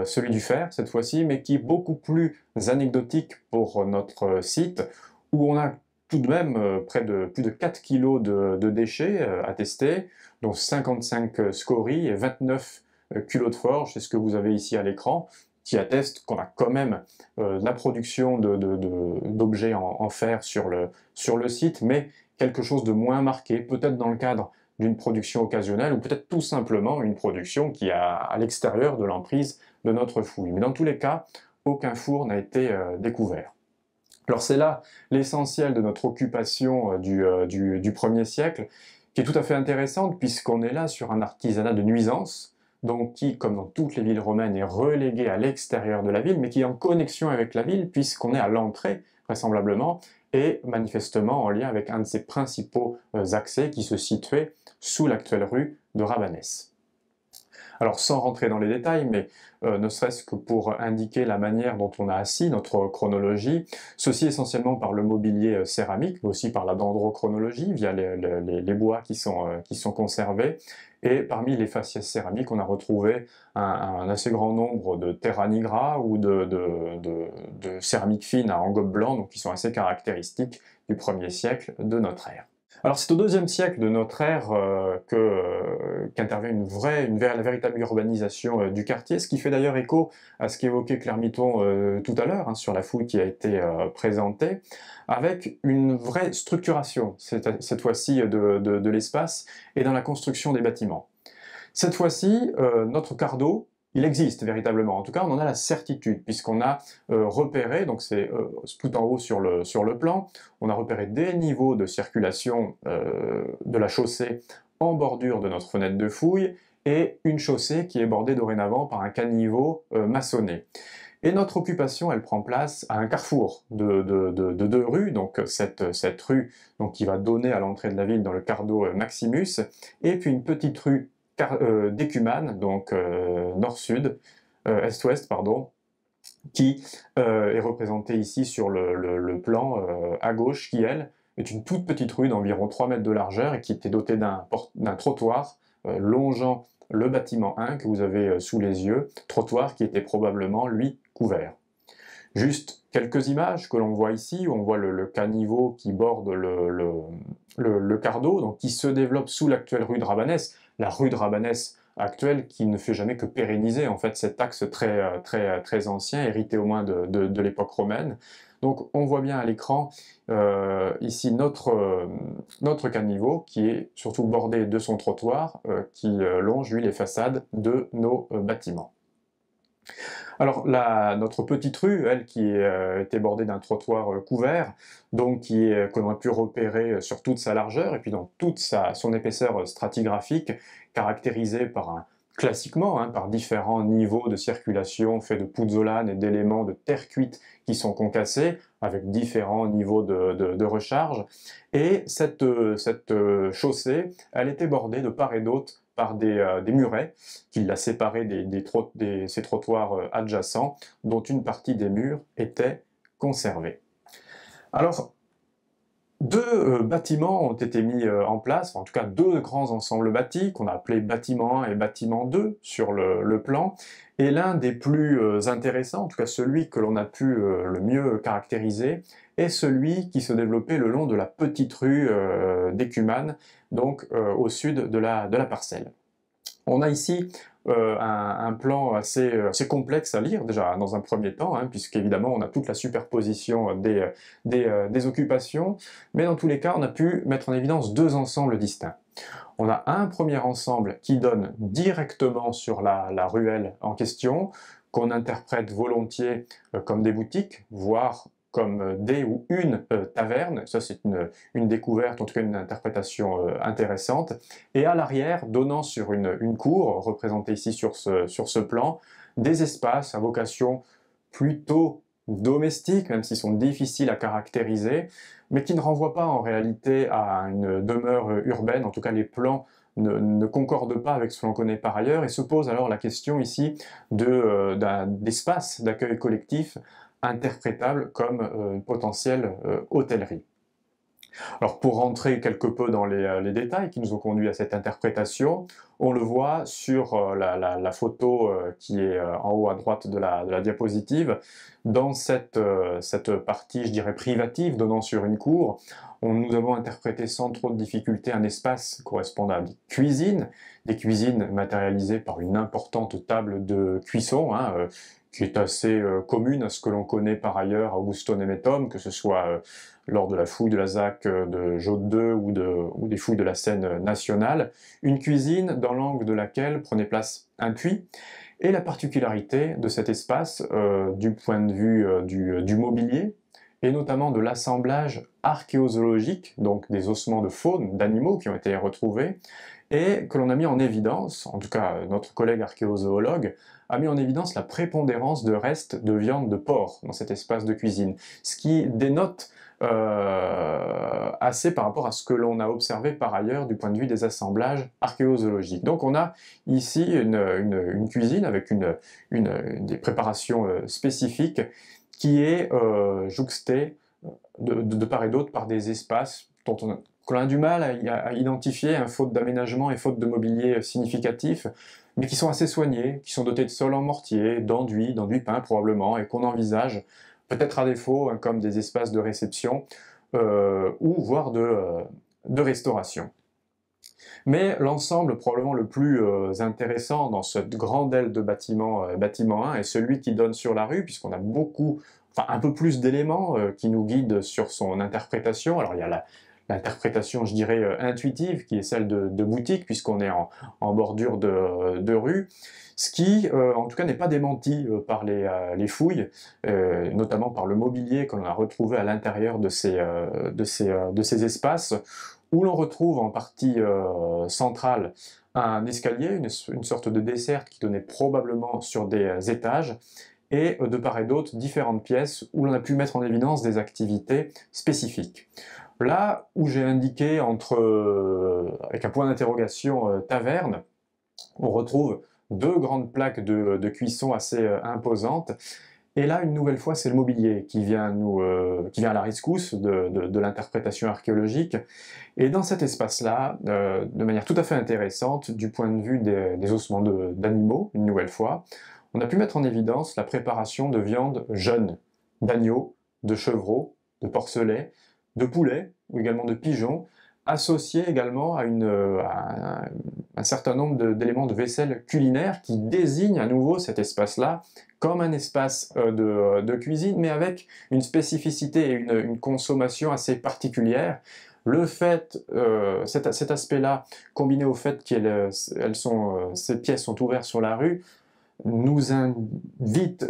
celui du fer cette fois-ci, mais qui est beaucoup plus anecdotique pour notre site, où on a tout de même plus de 4 kg de déchets attestés, dont 55 scories et 29 culots de forge, c'est ce que vous avez ici à l'écran, qui atteste qu'on a quand même la production d'objets en fer sur le site, mais quelque chose de moins marqué, peut-être dans le cadre d'une production occasionnelle, ou peut-être tout simplement une production qui est à l'extérieur de l'emprise de notre fouille. Mais dans tous les cas, aucun four n'a été découvert. Alors c'est là l'essentiel de notre occupation du 1er siècle, qui est tout à fait intéressante, puisqu'on est là sur un artisanat de nuisance, donc qui, comme dans toutes les villes romaines, est relégué à l'extérieur de la ville, mais qui est en connexion avec la ville, puisqu'on est à l'entrée, vraisemblablement, et manifestement en lien avec un de ses principaux accès qui se situait sous l'actuelle rue de Rabanès. Alors sans rentrer dans les détails, mais ne serait-ce que pour indiquer la manière dont on a assis notre chronologie, ceci essentiellement par le mobilier céramique, mais aussi par la dendrochronologie, via les bois qui sont conservés. Et parmi les faciès céramiques, on a retrouvé un assez grand nombre de terra nigra ou de céramique fine à engobe blanc, donc qui sont assez caractéristiques du 1er siècle de notre ère. Alors c'est au 2e siècle de notre ère qu'intervient la véritable urbanisation du quartier, ce qui fait d'ailleurs écho à ce qu'évoquait Claire Mitton tout à l'heure, sur la fouille qui a été présentée, avec une vraie structuration, cette fois-ci de l'espace, et dans la construction des bâtiments. Cette fois-ci, notre quart d'eau, il existe véritablement, en tout cas on en a la certitude, puisqu'on a repéré, donc c'est tout en haut sur le plan, on a repéré des niveaux de circulation de la chaussée en bordure de notre fenêtre de fouille, et une chaussée qui est bordée dorénavant par un caniveau maçonné. Et notre occupation, elle prend place à un carrefour de 2 rues, donc cette rue qui va donner à l'entrée de la ville dans le Cardo Maximus, et puis une petite rue d'Écumane, donc nord-sud, est-ouest, pardon, qui est représentée ici sur le plan à gauche, qui, elle, est une toute petite rue d'environ 3 mètres de largeur et qui était dotée d'un trottoir longeant le bâtiment 1 que vous avez sous les yeux, trottoir qui était probablement, lui, couvert. Juste quelques images que l'on voit ici, où on voit le caniveau qui borde le cardo, donc qui se développe sous l'actuelle rue de Rabanès, la rue de Rabanès actuelle qui ne fait jamais que pérenniser en fait cet axe très ancien, hérité au moins de l'époque romaine. Donc on voit bien à l'écran ici notre caniveau qui est surtout bordé de son trottoir qui longe lui les façades de nos bâtiments. Alors notre petite rue, elle, qui était bordée d'un trottoir couvert, donc que l'on a pu repérer sur toute sa largeur et puis dans toute son épaisseur stratigraphique, caractérisée classiquement par différents niveaux de circulation faits de pouzzolane et d'éléments de terre cuite qui sont concassés, avec différents niveaux de recharge. Et cette chaussée, elle était bordée de part et d'autre par des murets qui la séparaient de ces trottoirs adjacents, dont une partie des murs était conservée. Alors, deux bâtiments ont été mis en place, en tout cas deux grands ensembles bâtis, qu'on a appelés bâtiment 1 et bâtiment 2 sur le plan, et l'un des plus intéressants, en tout cas celui que l'on a pu le mieux caractériser, est celui qui se développait le long de la petite rue d'Écumane, donc au sud de la parcelle. On a ici un plan assez complexe à lire, déjà dans un premier temps, puisqu'évidemment on a toute la superposition des occupations, mais dans tous les cas on a pu mettre en évidence deux ensembles distincts. On a un premier ensemble qui donne directement sur la ruelle en question, qu'on interprète volontiers comme des boutiques, voire comme des ou une taverne. Ça c'est une découverte, en tout cas une interprétation intéressante. Et à l'arrière, donnant sur une cour, représentée ici sur ce plan, des espaces à vocation plutôt domestique, même s'ils sont difficiles à caractériser, mais qui ne renvoient pas en réalité à une demeure urbaine. En tout cas, les plans ne concordent pas avec ce que l'on connaît par ailleurs, et se pose alors la question ici d'espace d'accueil collectif interprétable comme une potentielle hôtellerie. Alors pour rentrer quelque peu dans les détails qui nous ont conduit à cette interprétation, on le voit sur la photo qui est en haut à droite de la diapositive. Dans cette partie, je dirais, privative, donnant sur une cour, nous avons interprété sans trop de difficulté un espace correspondant à des cuisines matérialisées par une importante table de cuisson, qui est assez commune à ce que l'on connaît par ailleurs à Augusto-Nemetum, que ce soit lors de la fouille de la ZAC de Jaude 2 ou des fouilles de la Seine nationale, une cuisine dans l'angle de laquelle prenait place un puits. Et la particularité de cet espace, du point de vue du mobilier, et notamment de l'assemblage archéozoologique, donc des ossements de faune, d'animaux qui ont été retrouvés, et que l'on a mis en évidence, en tout cas notre collègue archéozoologue, a mis en évidence la prépondérance de restes de viande de porc dans cet espace de cuisine, ce qui dénote assez par rapport à ce que l'on a observé par ailleurs du point de vue des assemblages archéozoologiques. Donc on a ici une cuisine avec des préparations spécifiques qui est jouxtée de part et d'autre par des espaces qu'on a du mal à identifier, faute d'aménagement et faute de mobilier significatif, mais qui sont assez soignés, qui sont dotés de sols en mortier, d'enduit peint probablement, et qu'on envisage, peut-être à défaut, comme des espaces de réception, ou voire de restauration. Mais l'ensemble probablement le plus intéressant dans cette grande aile de bâtiment 1 est celui qui donne sur la rue, puisqu'on a un peu plus d'éléments qui nous guident sur son interprétation. Alors il y a l'interprétation, je dirais, intuitive, qui est celle de boutique, puisqu'on est en bordure de rue, ce qui, en tout cas, n'est pas démenti par les fouilles, notamment par le mobilier que l'on a retrouvé à l'intérieur de ces espaces, où l'on retrouve en partie centrale un escalier, une sorte de desserte qui donnait probablement sur des étages, et de part et d'autre différentes pièces où l'on a pu mettre en évidence des activités spécifiques. Là où j'ai indiqué avec un point d'interrogation taverne, on retrouve deux grandes plaques de cuisson assez imposantes, Et là, une nouvelle fois, c'est le mobilier qui vient qui vient à la rescousse de l'interprétation archéologique. Et dans cet espace-là, de manière tout à fait intéressante, du point de vue des ossements d'animaux, une nouvelle fois, on a pu mettre en évidence la préparation de viandes jeunes, d'agneaux, de chevreaux, de porcelets, de poulets, ou également de pigeons, associés également à un certain nombre d'éléments de vaisselle culinaire qui désignent à nouveau cet espace-là comme un espace de cuisine, mais avec une spécificité et une consommation assez particulière. Le fait, cet aspect-là, combiné au fait ces pièces sont ouvertes sur la rue, nous invite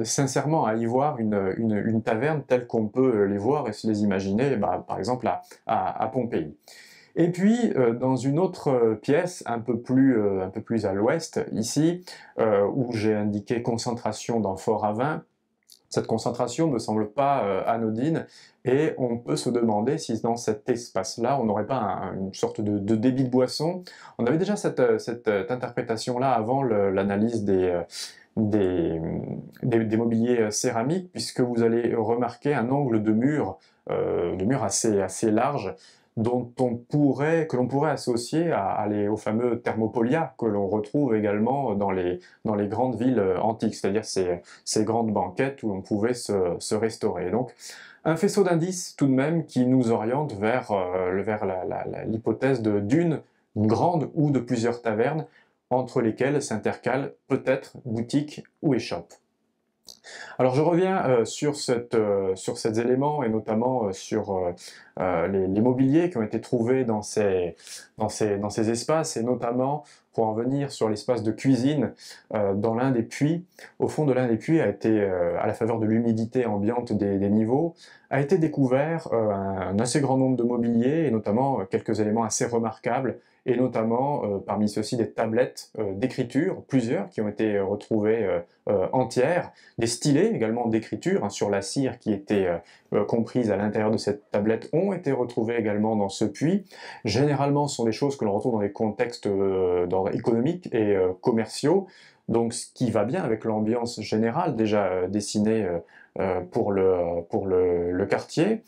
sincèrement à y voir une taverne telle qu'on peut les voir et se les imaginer, par exemple à Pompéi. Et puis, dans une autre pièce, un peu plus à l'ouest, ici, où j'ai indiqué concentration d'amphores à vin, cette concentration ne me semble pas anodine, et on peut se demander si dans cet espace-là, on n'aurait pas une sorte de débit de boisson. On avait déjà cette interprétation-là avant l'analyse des mobiliers céramiques, puisque vous allez remarquer un angle de mur assez large, que l'on pourrait associer aux fameux thermopolia que l'on retrouve également dans les grandes villes antiques, c'est-à-dire ces grandes banquettes où l'on pouvait se restaurer. Donc, un faisceau d'indices tout de même qui nous oriente vers l'hypothèse d'une grande ou de plusieurs tavernes entre lesquelles s'intercalent peut-être boutiques ou échoppes. Alors je reviens sur ces éléments et notamment sur les mobiliers qui ont été trouvés dans ces espaces, et notamment pour en venir sur l'espace de cuisine dans l'un des puits. Au fond de l'un des puits à la faveur de l'humidité ambiante des niveaux, a été découvert un assez grand nombre de mobiliers et notamment quelques éléments assez remarquables, et notamment parmi ceux-ci des tablettes d'écriture, plusieurs qui ont été retrouvées entières, des stylets également d'écriture sur la cire qui était comprise à l'intérieur de cette tablette ont été retrouvés également dans ce puits. Généralement, ce sont des choses que l'on retrouve dans des contextes d'ordre économique et commerciaux, donc ce qui va bien avec l'ambiance générale déjà dessinée pour le quartier.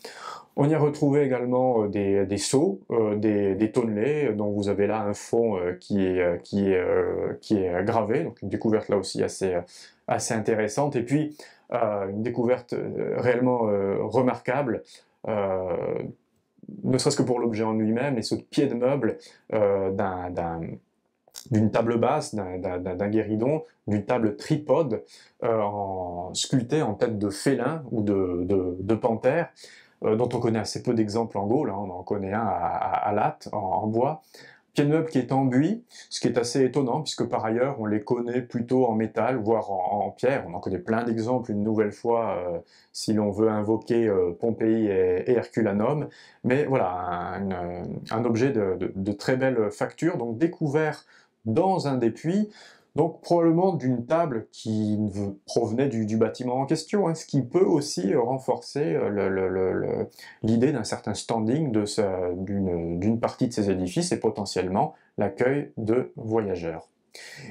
On y a retrouvé également des seaux, des tonnelets, dont vous avez là un fond qui est gravé, donc une découverte là aussi assez intéressante. Et puis une découverte réellement remarquable, ne serait-ce que pour l'objet en lui-même, et ce pied de meuble d'une table basse, d'un guéridon, d'une table tripode, sculptée en tête de félin ou de panthère, dont on connaît assez peu d'exemples en Gaule, hein. On en connaît un à Latte, en bois. Pied de meuble qui est en buis, ce qui est assez étonnant, puisque par ailleurs, on les connaît plutôt en métal, voire en pierre. On en connaît plein d'exemples, une nouvelle fois, si l'on veut invoquer Pompéi et Herculanum. Mais voilà, un objet de très belle facture, donc découvert dans un des puits, donc probablement d'une table qui provenait du bâtiment en question, hein, ce qui peut aussi renforcer l'idée d'un certain standing d'une partie de ces édifices et potentiellement l'accueil de voyageurs.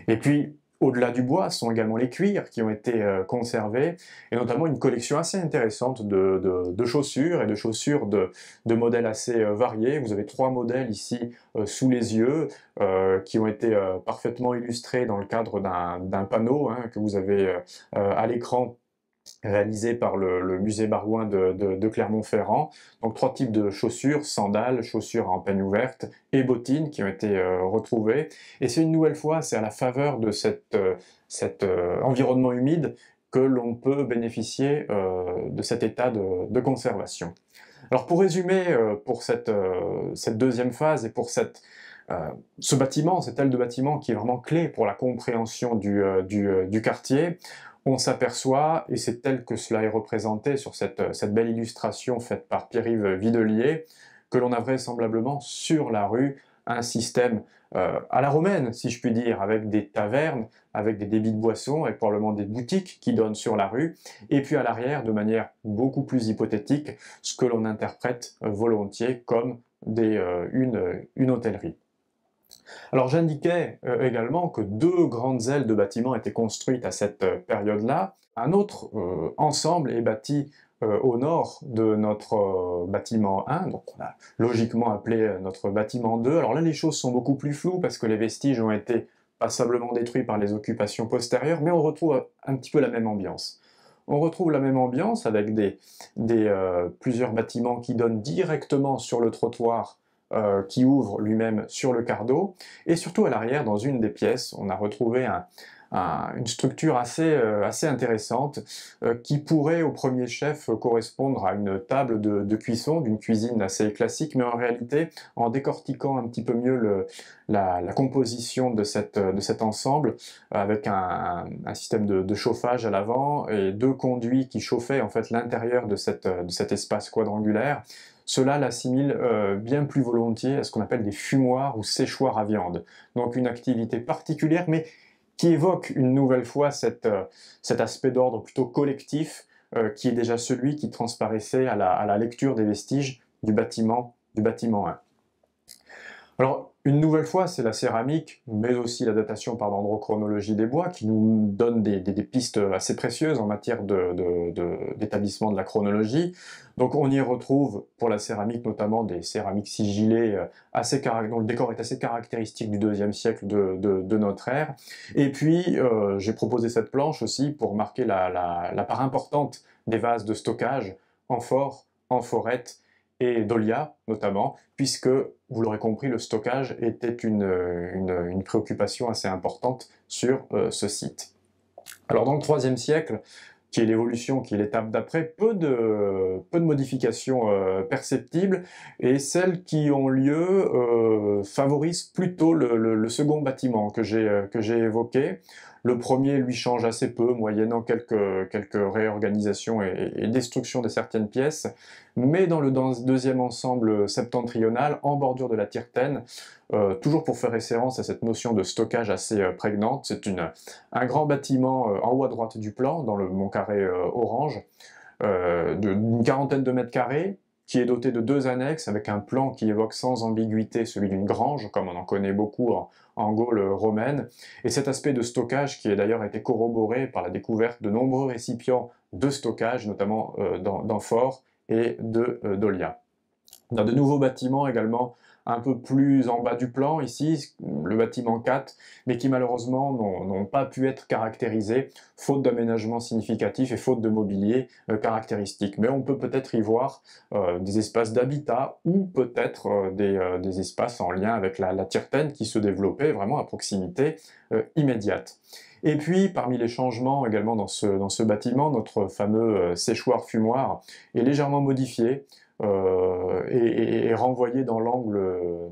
Et puis, au-delà du bois, ce sont également les cuirs qui ont été conservés, et notamment une collection assez intéressante de chaussures, et de chaussures de modèles assez variés. Vous avez 3 modèles ici sous les yeux, qui ont été parfaitement illustrés dans le cadre d'un panneau hein, que vous avez à l'écran, réalisé par le musée Barouin de Clermont-Ferrand. Donc 3 types de chaussures, sandales, chaussures en peigne ouverte et bottines qui ont été retrouvées. Et c'est une nouvelle fois, c'est à la faveur de cet environnement humide que l'on peut bénéficier de cet état de conservation. Alors pour résumer, pour cette deuxième phase et pour ce bâtiment, cette aile de bâtiment qui est vraiment clé pour la compréhension du quartier, on s'aperçoit, et c'est tel que cela est représenté sur cette belle illustration faite par Pierre-Yves Videlier, que l'on a vraisemblablement sur la rue un système à la romaine, si je puis dire, avec des tavernes, avec des débits de boissons, avec probablement des boutiques qui donnent sur la rue, et puis à l'arrière, de manière beaucoup plus hypothétique, ce que l'on interprète volontiers comme une hôtellerie. Alors j'indiquais également que deux grandes ailes de bâtiments étaient construites à cette période-là. Un autre ensemble est bâti au nord de notre bâtiment 1, donc on a logiquement appelé notre bâtiment 2. Alors là les choses sont beaucoup plus floues parce que les vestiges ont été passablement détruits par les occupations postérieures, mais on retrouve un petit peu la même ambiance. On retrouve la même ambiance avec plusieurs bâtiments qui donnent directement sur le trottoir qui ouvre lui-même sur le cardo, et surtout à l'arrière, dans une des pièces, on a retrouvé une structure assez intéressante qui pourrait au premier chef correspondre à une table de cuisson d'une cuisine assez classique, mais en réalité, en décortiquant un petit peu mieux la composition de cet ensemble, avec un système de chauffage à l'avant et deux conduits qui chauffaient en fait l'intérieur de cet espace quadrangulaire, cela l'assimile bien plus volontiers à ce qu'on appelle des fumoirs ou séchoirs à viande. Donc une activité particulière, mais qui évoque une nouvelle fois cet aspect d'ordre plutôt collectif, qui est déjà celui qui transparaissait à la lecture des vestiges du bâtiment 1. Alors, une nouvelle fois, c'est la céramique, mais aussi la datation par dendrochronologie des bois, qui nous donne des pistes assez précieuses en matière d'établissement de la chronologie. Donc on y retrouve, pour la céramique notamment, des céramiques sigillées dont le décor est assez caractéristique du IIe siècle de notre ère. Et puis, j'ai proposé cette planche aussi pour marquer la part importante des vases de stockage, amphores, amphorettes, et d'Olia notamment, puisque, vous l'aurez compris, le stockage était une préoccupation assez importante sur ce site. Alors dans le IIIe siècle, qui est l'évolution, qui est l'étape d'après, peu de modifications perceptibles, et celles qui ont lieu favorisent plutôt le second bâtiment que j'ai évoqué. Le premier lui change assez peu, moyennant quelques réorganisations et destruction de certaines pièces, mais dans le deuxième ensemble septentrional, en bordure de la Tirtène, toujours pour faire référence à cette notion de stockage assez prégnante, c'est un grand bâtiment en haut à droite du plan, dans le mont carré orange, d'une quarantaine de mètres carrés, qui est doté de deux annexes avec un plan qui évoque sans ambiguïté celui d'une grange, comme on en connaît beaucoup en Gaule romaine, et cet aspect de stockage qui a d'ailleurs été corroboré par la découverte de nombreux récipients de stockage, notamment d'amphores et d'Olia. On a de nouveaux bâtiments également un peu plus en bas du plan ici, le bâtiment 4, mais qui malheureusement n'ont pas pu être caractérisés, faute d'aménagement significatif et faute de mobilier caractéristique. Mais on peut peut-être y voir des espaces d'habitat ou peut-être des espaces en lien avec la Tirtène qui se développaient vraiment à proximité immédiate. Et puis, parmi les changements également dans ce bâtiment, notre fameux séchoir-fumoir est légèrement modifié, et renvoyé dans l'angle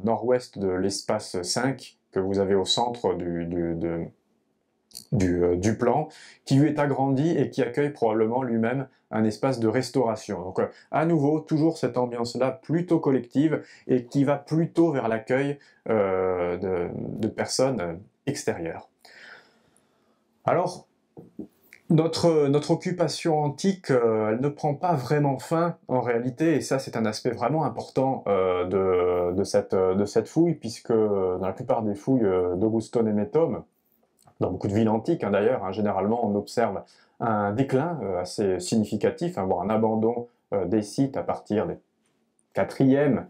nord-ouest de l'espace 5 que vous avez au centre du plan, qui lui est agrandi et qui accueille probablement lui-même un espace de restauration. Donc à nouveau, toujours cette ambiance-là plutôt collective et qui va plutôt vers l'accueil de personnes extérieures. Alors, notre occupation antique, elle ne prend pas vraiment fin en réalité, et ça c'est un aspect vraiment important de cette fouille, puisque dans la plupart des fouilles d'Augusto Nemetum, dans beaucoup de villes antiques d'ailleurs, généralement on observe un déclin assez significatif, voire un abandon des sites à partir des 4e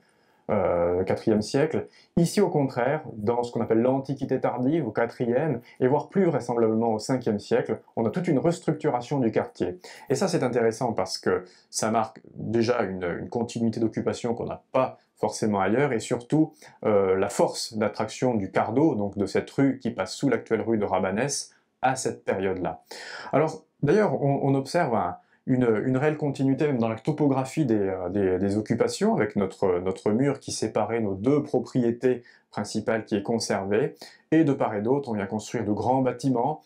siècle. Ici, au contraire, dans ce qu'on appelle l'Antiquité tardive, au 4e, et voire plus vraisemblablement au 5e siècle, on a toute une restructuration du quartier. Et ça, c'est intéressant parce que ça marque déjà une continuité d'occupation qu'on n'a pas forcément ailleurs, et surtout la force d'attraction du Cardo, donc de cette rue qui passe sous l'actuelle rue de Rabanès, à cette période-là. Alors, d'ailleurs, on observe une réelle continuité même dans la topographie des occupations, avec notre mur qui séparait nos deux propriétés principales qui est conservée, et de part et d'autre, on vient construire de grands bâtiments,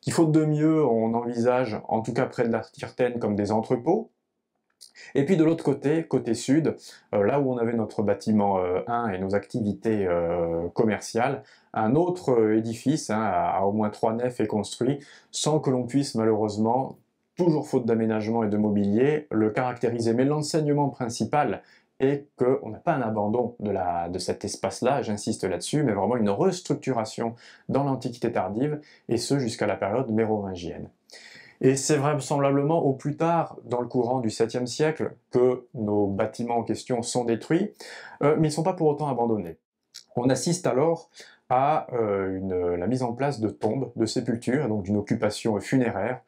qui faute de mieux, on envisage, en tout cas près de la Tirtène, comme des entrepôts. Et puis de l'autre côté sud, là où on avait notre bâtiment 1 et nos activités commerciales, un autre édifice à au moins 3 nefs est construit, sans que l'on puisse malheureusement, toujours faute d'aménagement et de mobilier, le caractériser. Mais l'enseignement principal et qu'on n'a pas un abandon de cet espace-là, j'insiste là-dessus, mais vraiment une restructuration dans l'Antiquité tardive, et ce jusqu'à la période mérovingienne. Et c'est vraisemblablement au plus tard, dans le courant du 7e siècle, que nos bâtiments en question sont détruits, mais ils ne sont pas pour autant abandonnés. On assiste alors à la mise en place de tombes, de sépultures, donc d'une occupation funéraire,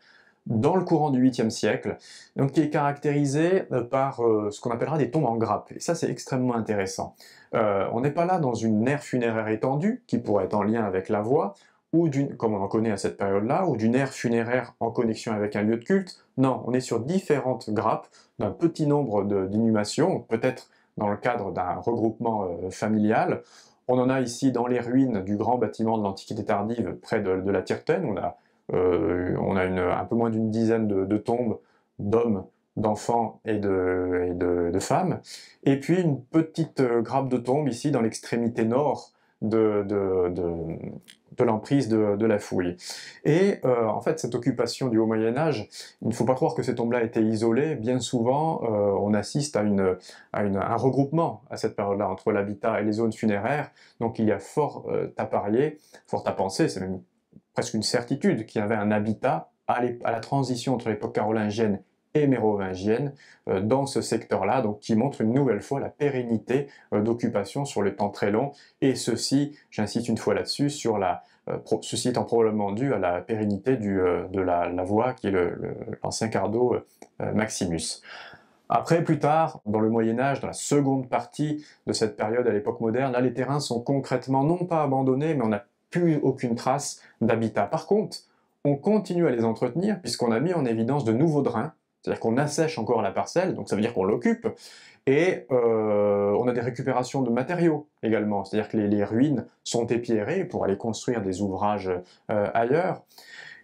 dans le courant du 8e siècle, donc qui est caractérisée par ce qu'on appellera des tombes en grappe. Et ça, c'est extrêmement intéressant. On n'est pas là dans une aire funéraire étendue, qui pourrait être en lien avec la voie, ou comme on en connaît à cette période-là, ou d'une aire funéraire en connexion avec un lieu de culte. Non, on est sur différentes grappes, d'un petit nombre d'inhumations, peut-être dans le cadre d'un regroupement familial. On en a ici dans les ruines du grand bâtiment de l'Antiquité tardive, près de la Tirtène. On a un peu moins d'une dizaine de tombes d'hommes, d'enfants et de femmes. Et puis une petite grappe de tombes ici dans l'extrémité nord de l'emprise de la fouille. Et en fait, cette occupation du Haut Moyen-Âge, il ne faut pas croire que ces tombes-là étaient isolées. Bien souvent, on assiste à un regroupement à cette période-là entre l'habitat et les zones funéraires. Donc il y a fort à parier, fort à penser, c'est même presque une certitude qu'il y avait un habitat à la transition entre l'époque carolingienne et mérovingienne dans ce secteur-là, donc qui montre une nouvelle fois la pérennité d'occupation sur le temps très long, et ceci, j'insiste une fois là-dessus, ceci étant probablement dû à la pérennité de la voie qui est l'ancien cardo Maximus. Après, plus tard, dans le Moyen-Âge, dans la seconde partie de cette période à l'époque moderne, là les terrains sont concrètement non pas abandonnés, mais on n'a plus aucune trace d'habitat. Par contre, on continue à les entretenir puisqu'on a mis en évidence de nouveaux drains, c'est-à-dire qu'on assèche encore la parcelle, donc ça veut dire qu'on l'occupe, et on a des récupérations de matériaux également, c'est-à-dire que les ruines sont épierrées pour aller construire des ouvrages ailleurs.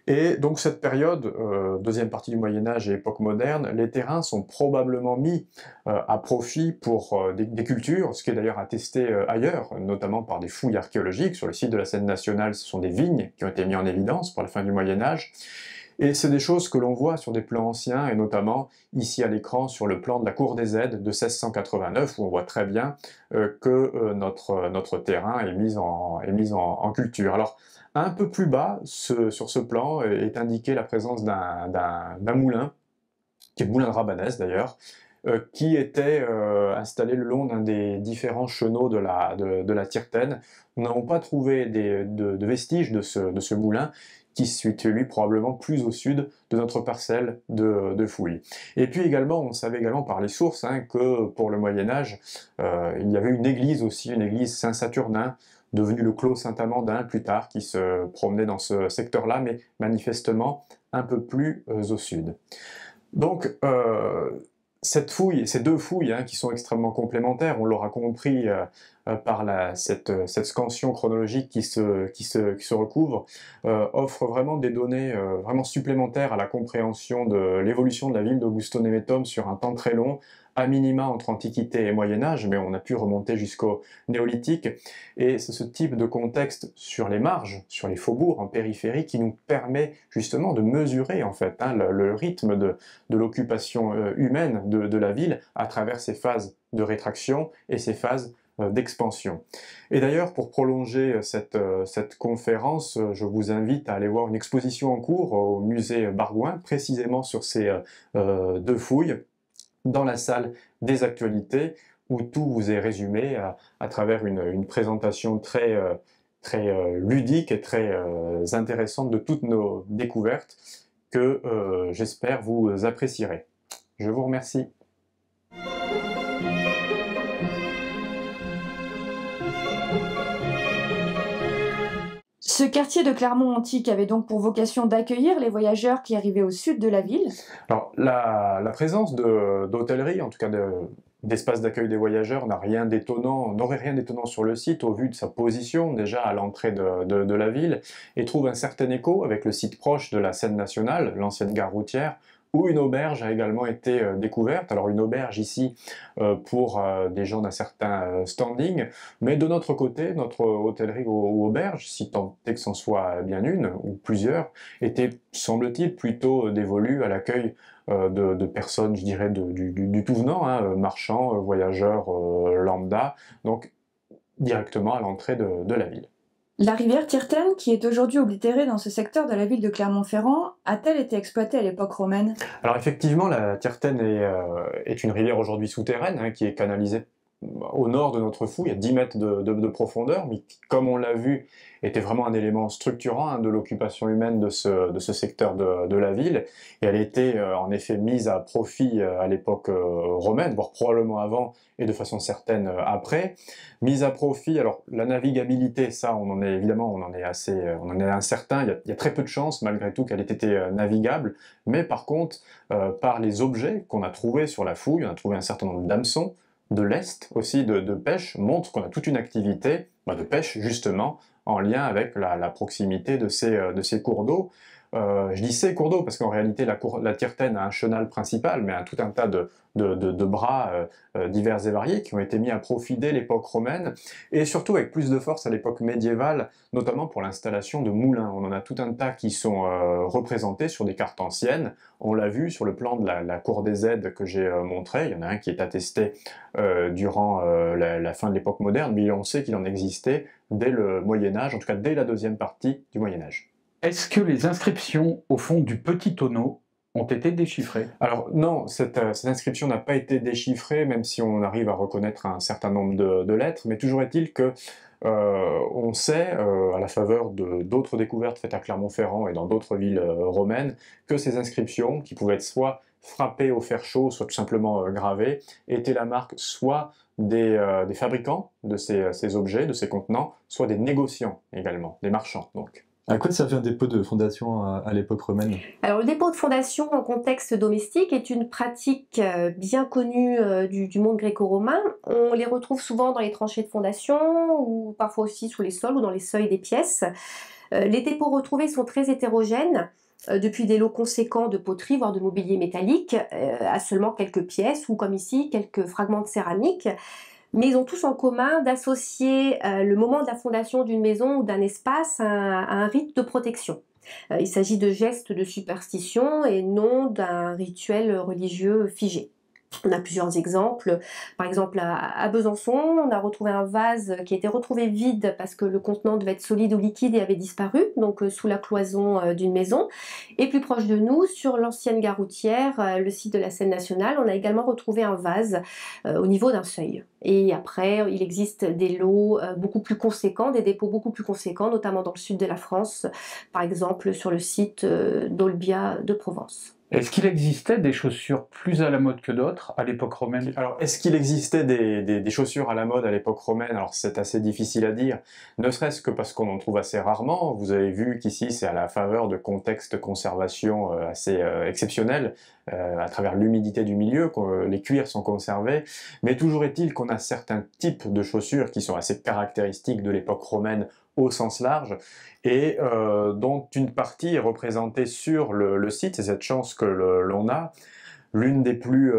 Et donc cette période, deuxième partie du Moyen-Âge et époque moderne, les terrains sont probablement mis à profit pour des cultures, ce qui est d'ailleurs attesté ailleurs, notamment par des fouilles archéologiques. Sur le site de la Scène nationale, ce sont des vignes qui ont été mises en évidence pour la fin du Moyen-Âge. Et c'est des choses que l'on voit sur des plans anciens, et notamment ici à l'écran sur le plan de la Cour des Aides de 1689, où on voit très bien que notre terrain est mis en culture. Alors, un peu plus bas, sur ce plan, est indiquée la présence d'un moulin, qui est le moulin de Rabanès d'ailleurs, qui était installé le long d'un des différents chenaux de la Tirtène. Nous n'avons pas trouvé de vestiges de ce moulin, qui se situe lui probablement plus au sud de notre parcelle de fouilles. Et puis également, on savait également par les sources que pour le Moyen-Âge, il y avait une église aussi, une église Saint-Saturnin, devenu le Clos Saint-Amandin plus tard, qui se promenait dans ce secteur-là, mais manifestement un peu plus au sud. Donc, ces deux fouilles qui sont extrêmement complémentaires, on l'aura compris par cette scansion chronologique qui se recouvre, offrent vraiment des données vraiment supplémentaires à la compréhension de l'évolution de la ville d'Augusto Nemetum sur un temps très long, à minima entre Antiquité et Moyen-Âge, mais on a pu remonter jusqu'au Néolithique, et c'est ce type de contexte sur les marges, sur les faubourgs, en périphérie, qui nous permet justement de mesurer en fait le rythme de l'occupation humaine de la ville à travers ces phases de rétraction et ces phases d'expansion. Et d'ailleurs, pour prolonger cette conférence, je vous invite à aller voir une exposition en cours au musée Bargouin, précisément sur ces deux fouilles, dans la salle des actualités, où tout vous est résumé à travers une présentation très ludique et très intéressante de toutes nos découvertes que j'espère vous apprécierez. Je vous remercie. Ce quartier de Clermont Antique avait donc pour vocation d'accueillir les voyageurs qui arrivaient au sud de la ville. Alors, la présence d'hôtellerie, en tout cas d'espace d'accueil des voyageurs, n'aurait rien d'étonnant sur le site au vu de sa position déjà à l'entrée de la ville, et trouve un certain écho avec le site proche de la Seine nationale, l'ancienne gare routière, où une auberge a également été découverte. Alors une auberge ici pour des gens d'un certain standing, mais de notre côté, notre hôtellerie ou auberge, si tant est que c'en soit bien une ou plusieurs, était, semble-t-il, plutôt dévolue à l'accueil de personnes, je dirais, du tout venant, hein, marchands, voyageurs lambda, donc directement à l'entrée de la ville. La rivière Tirtène, qui est aujourd'hui oblitérée dans ce secteur de la ville de Clermont-Ferrand, a-t-elle été exploitée à l'époque romaine? Alors effectivement, la Tirtène est une rivière aujourd'hui souterraine, hein, qui est canalisée au nord de notre fouille, à 10 mètres de profondeur, mais qui, comme on l'a vu, était vraiment un élément structurant, hein, de l'occupation humaine de ce secteur de la ville. Et elle était en effet mise à profit à l'époque romaine, voire probablement avant, et de façon certaine après. Mise à profit, alors la navigabilité, ça on en est évidemment, on en est incertain, il y a très peu de chances malgré tout qu'elle ait été navigable, mais par contre, par les objets qu'on a trouvés sur la fouille, on a trouvé un certain nombre d'hameçons, de lest aussi de pêche, montre qu'on a toute une activité de pêche justement en lien avec la proximité de ces cours d'eau. Je dis ces cours d'eau parce qu'en réalité la Tirtène a un chenal principal, mais tout un tas de bras divers et variés qui ont été mis à profit dès l'époque romaine, et surtout avec plus de force à l'époque médiévale, notamment pour l'installation de moulins. On en a tout un tas qui sont représentés sur des cartes anciennes. On l'a vu sur le plan de la cour des aides que j'ai montré, il y en a un qui est attesté durant la fin de l'époque moderne, mais on sait qu'il en existait dès le Moyen-Âge, en tout cas dès la deuxième partie du Moyen-Âge. Est-ce que les inscriptions au fond du petit tonneau ont été déchiffrées? Alors non, cette inscription n'a pas été déchiffrée, même si on arrive à reconnaître un certain nombre de lettres, mais toujours est-il que on sait, à la faveur d'autres découvertes faites à Clermont-Ferrand et dans d'autres villes romaines, que ces inscriptions, qui pouvaient être soit frappées au fer chaud, soit tout simplement gravées, étaient la marque soit des fabricants de ces objets, de ces contenants, soit des négociants également, des marchands donc. À quoi servait un dépôt de fondation à l'époque romaine? Alors le dépôt de fondation en contexte domestique est une pratique bien connue du monde gréco-romain. On les retrouve souvent dans les tranchées de fondation ou parfois aussi sous les sols ou dans les seuils des pièces. Les dépôts retrouvés sont très hétérogènes, depuis des lots conséquents de poterie, voire de mobilier métallique, à seulement quelques pièces ou comme ici quelques fragments de céramique. Mais ils ont tous en commun d'associer le moment de la fondation d'une maison ou d'un espace à un rite de protection. Il s'agit de gestes de superstition et non d'un rituel religieux figé. On a plusieurs exemples. Par exemple, à Besançon, on a retrouvé un vase qui était retrouvé vide parce que le contenant devait être solide ou liquide et avait disparu, donc sous la cloison d'une maison. Et plus proche de nous, sur l'ancienne gare routière, le site de la Seine nationale, on a également retrouvé un vase au niveau d'un seuil. Et après, il existe des lots beaucoup plus conséquents, des dépôts beaucoup plus conséquents, notamment dans le sud de la France, par exemple sur le site d'Olbia de Provence. Est-ce qu'il existait des chaussures plus à la mode que d'autres à l'époque romaine? Alors, est-ce qu'il existait des chaussures à la mode à l'époque romaine? Alors, c'est assez difficile à dire, ne serait-ce que parce qu'on en trouve assez rarement. Vous avez vu qu'ici, c'est à la faveur de contextes de conservation assez exceptionnels, à travers l'humidité du milieu, que les cuirs sont conservés. Mais toujours est-il qu'on a certains types de chaussures qui sont assez caractéristiques de l'époque romaine au sens large, et dont une partie est représentée sur le site. C'est cette chance que l'on a. L'une des plus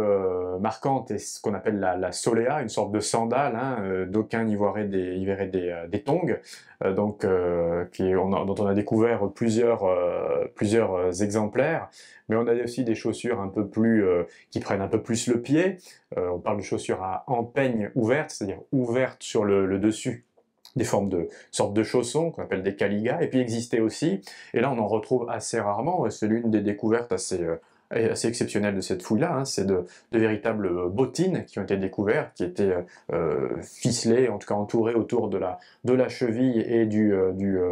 marquantes est ce qu'on appelle la solea, une sorte de sandale, hein, d'aucuns y verraient des tongs, dont on a découvert plusieurs exemplaires, mais on a aussi des chaussures un peu plus qui prennent un peu plus le pied. On parle de chaussures à empeigne ouverte, c'est-à-dire ouvertes sur le dessus, des formes de sortes de chaussons qu'on appelle des caligas, et puis existait aussi, et là on en retrouve assez rarement, c'est l'une des découvertes assez exceptionnelles de cette fouille-là, hein, c'est de véritables bottines qui ont été découvertes, qui étaient ficelées, en tout cas entourées autour de la cheville et du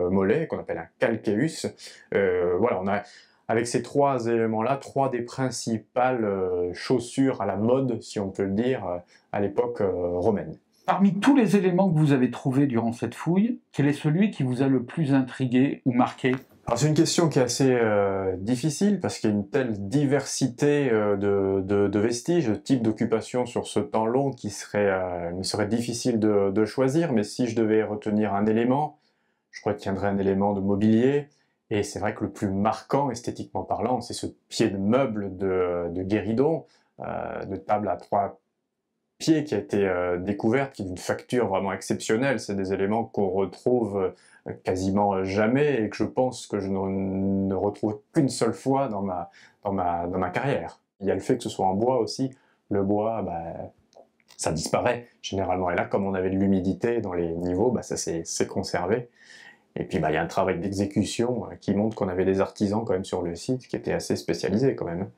mollet, qu'on appelle un calcaeus. Voilà, on a avec ces trois éléments-là, trois des principales chaussures à la mode, si on peut le dire, à l'époque romaine. Parmi tous les éléments que vous avez trouvés durant cette fouille, quel est celui qui vous a le plus intrigué ou marqué? Alors c'est une question qui est assez difficile parce qu'il y a une telle diversité de vestiges, de types d'occupation sur ce temps long qui me serait difficile de choisir, mais si je devais retenir un élément, je retiendrais un élément de mobilier Et c'est vrai que le plus marquant, esthétiquement parlant, c'est ce pied de meuble de guéridon, de table à 3 pied qui a été découverte, qui est d'une facture vraiment exceptionnelle. C'est des éléments qu'on retrouve quasiment jamais et que je pense que je ne retrouve qu'une seule fois dans ma carrière. Il y a le fait que ce soit en bois aussi. Le bois, ça disparaît généralement. Et là, comme on avait de l'humidité dans les niveaux, ça s'est conservé. Et puis il y a un travail d'exécution qui montre qu'on avait des artisans quand même sur le site qui étaient assez spécialisés quand même.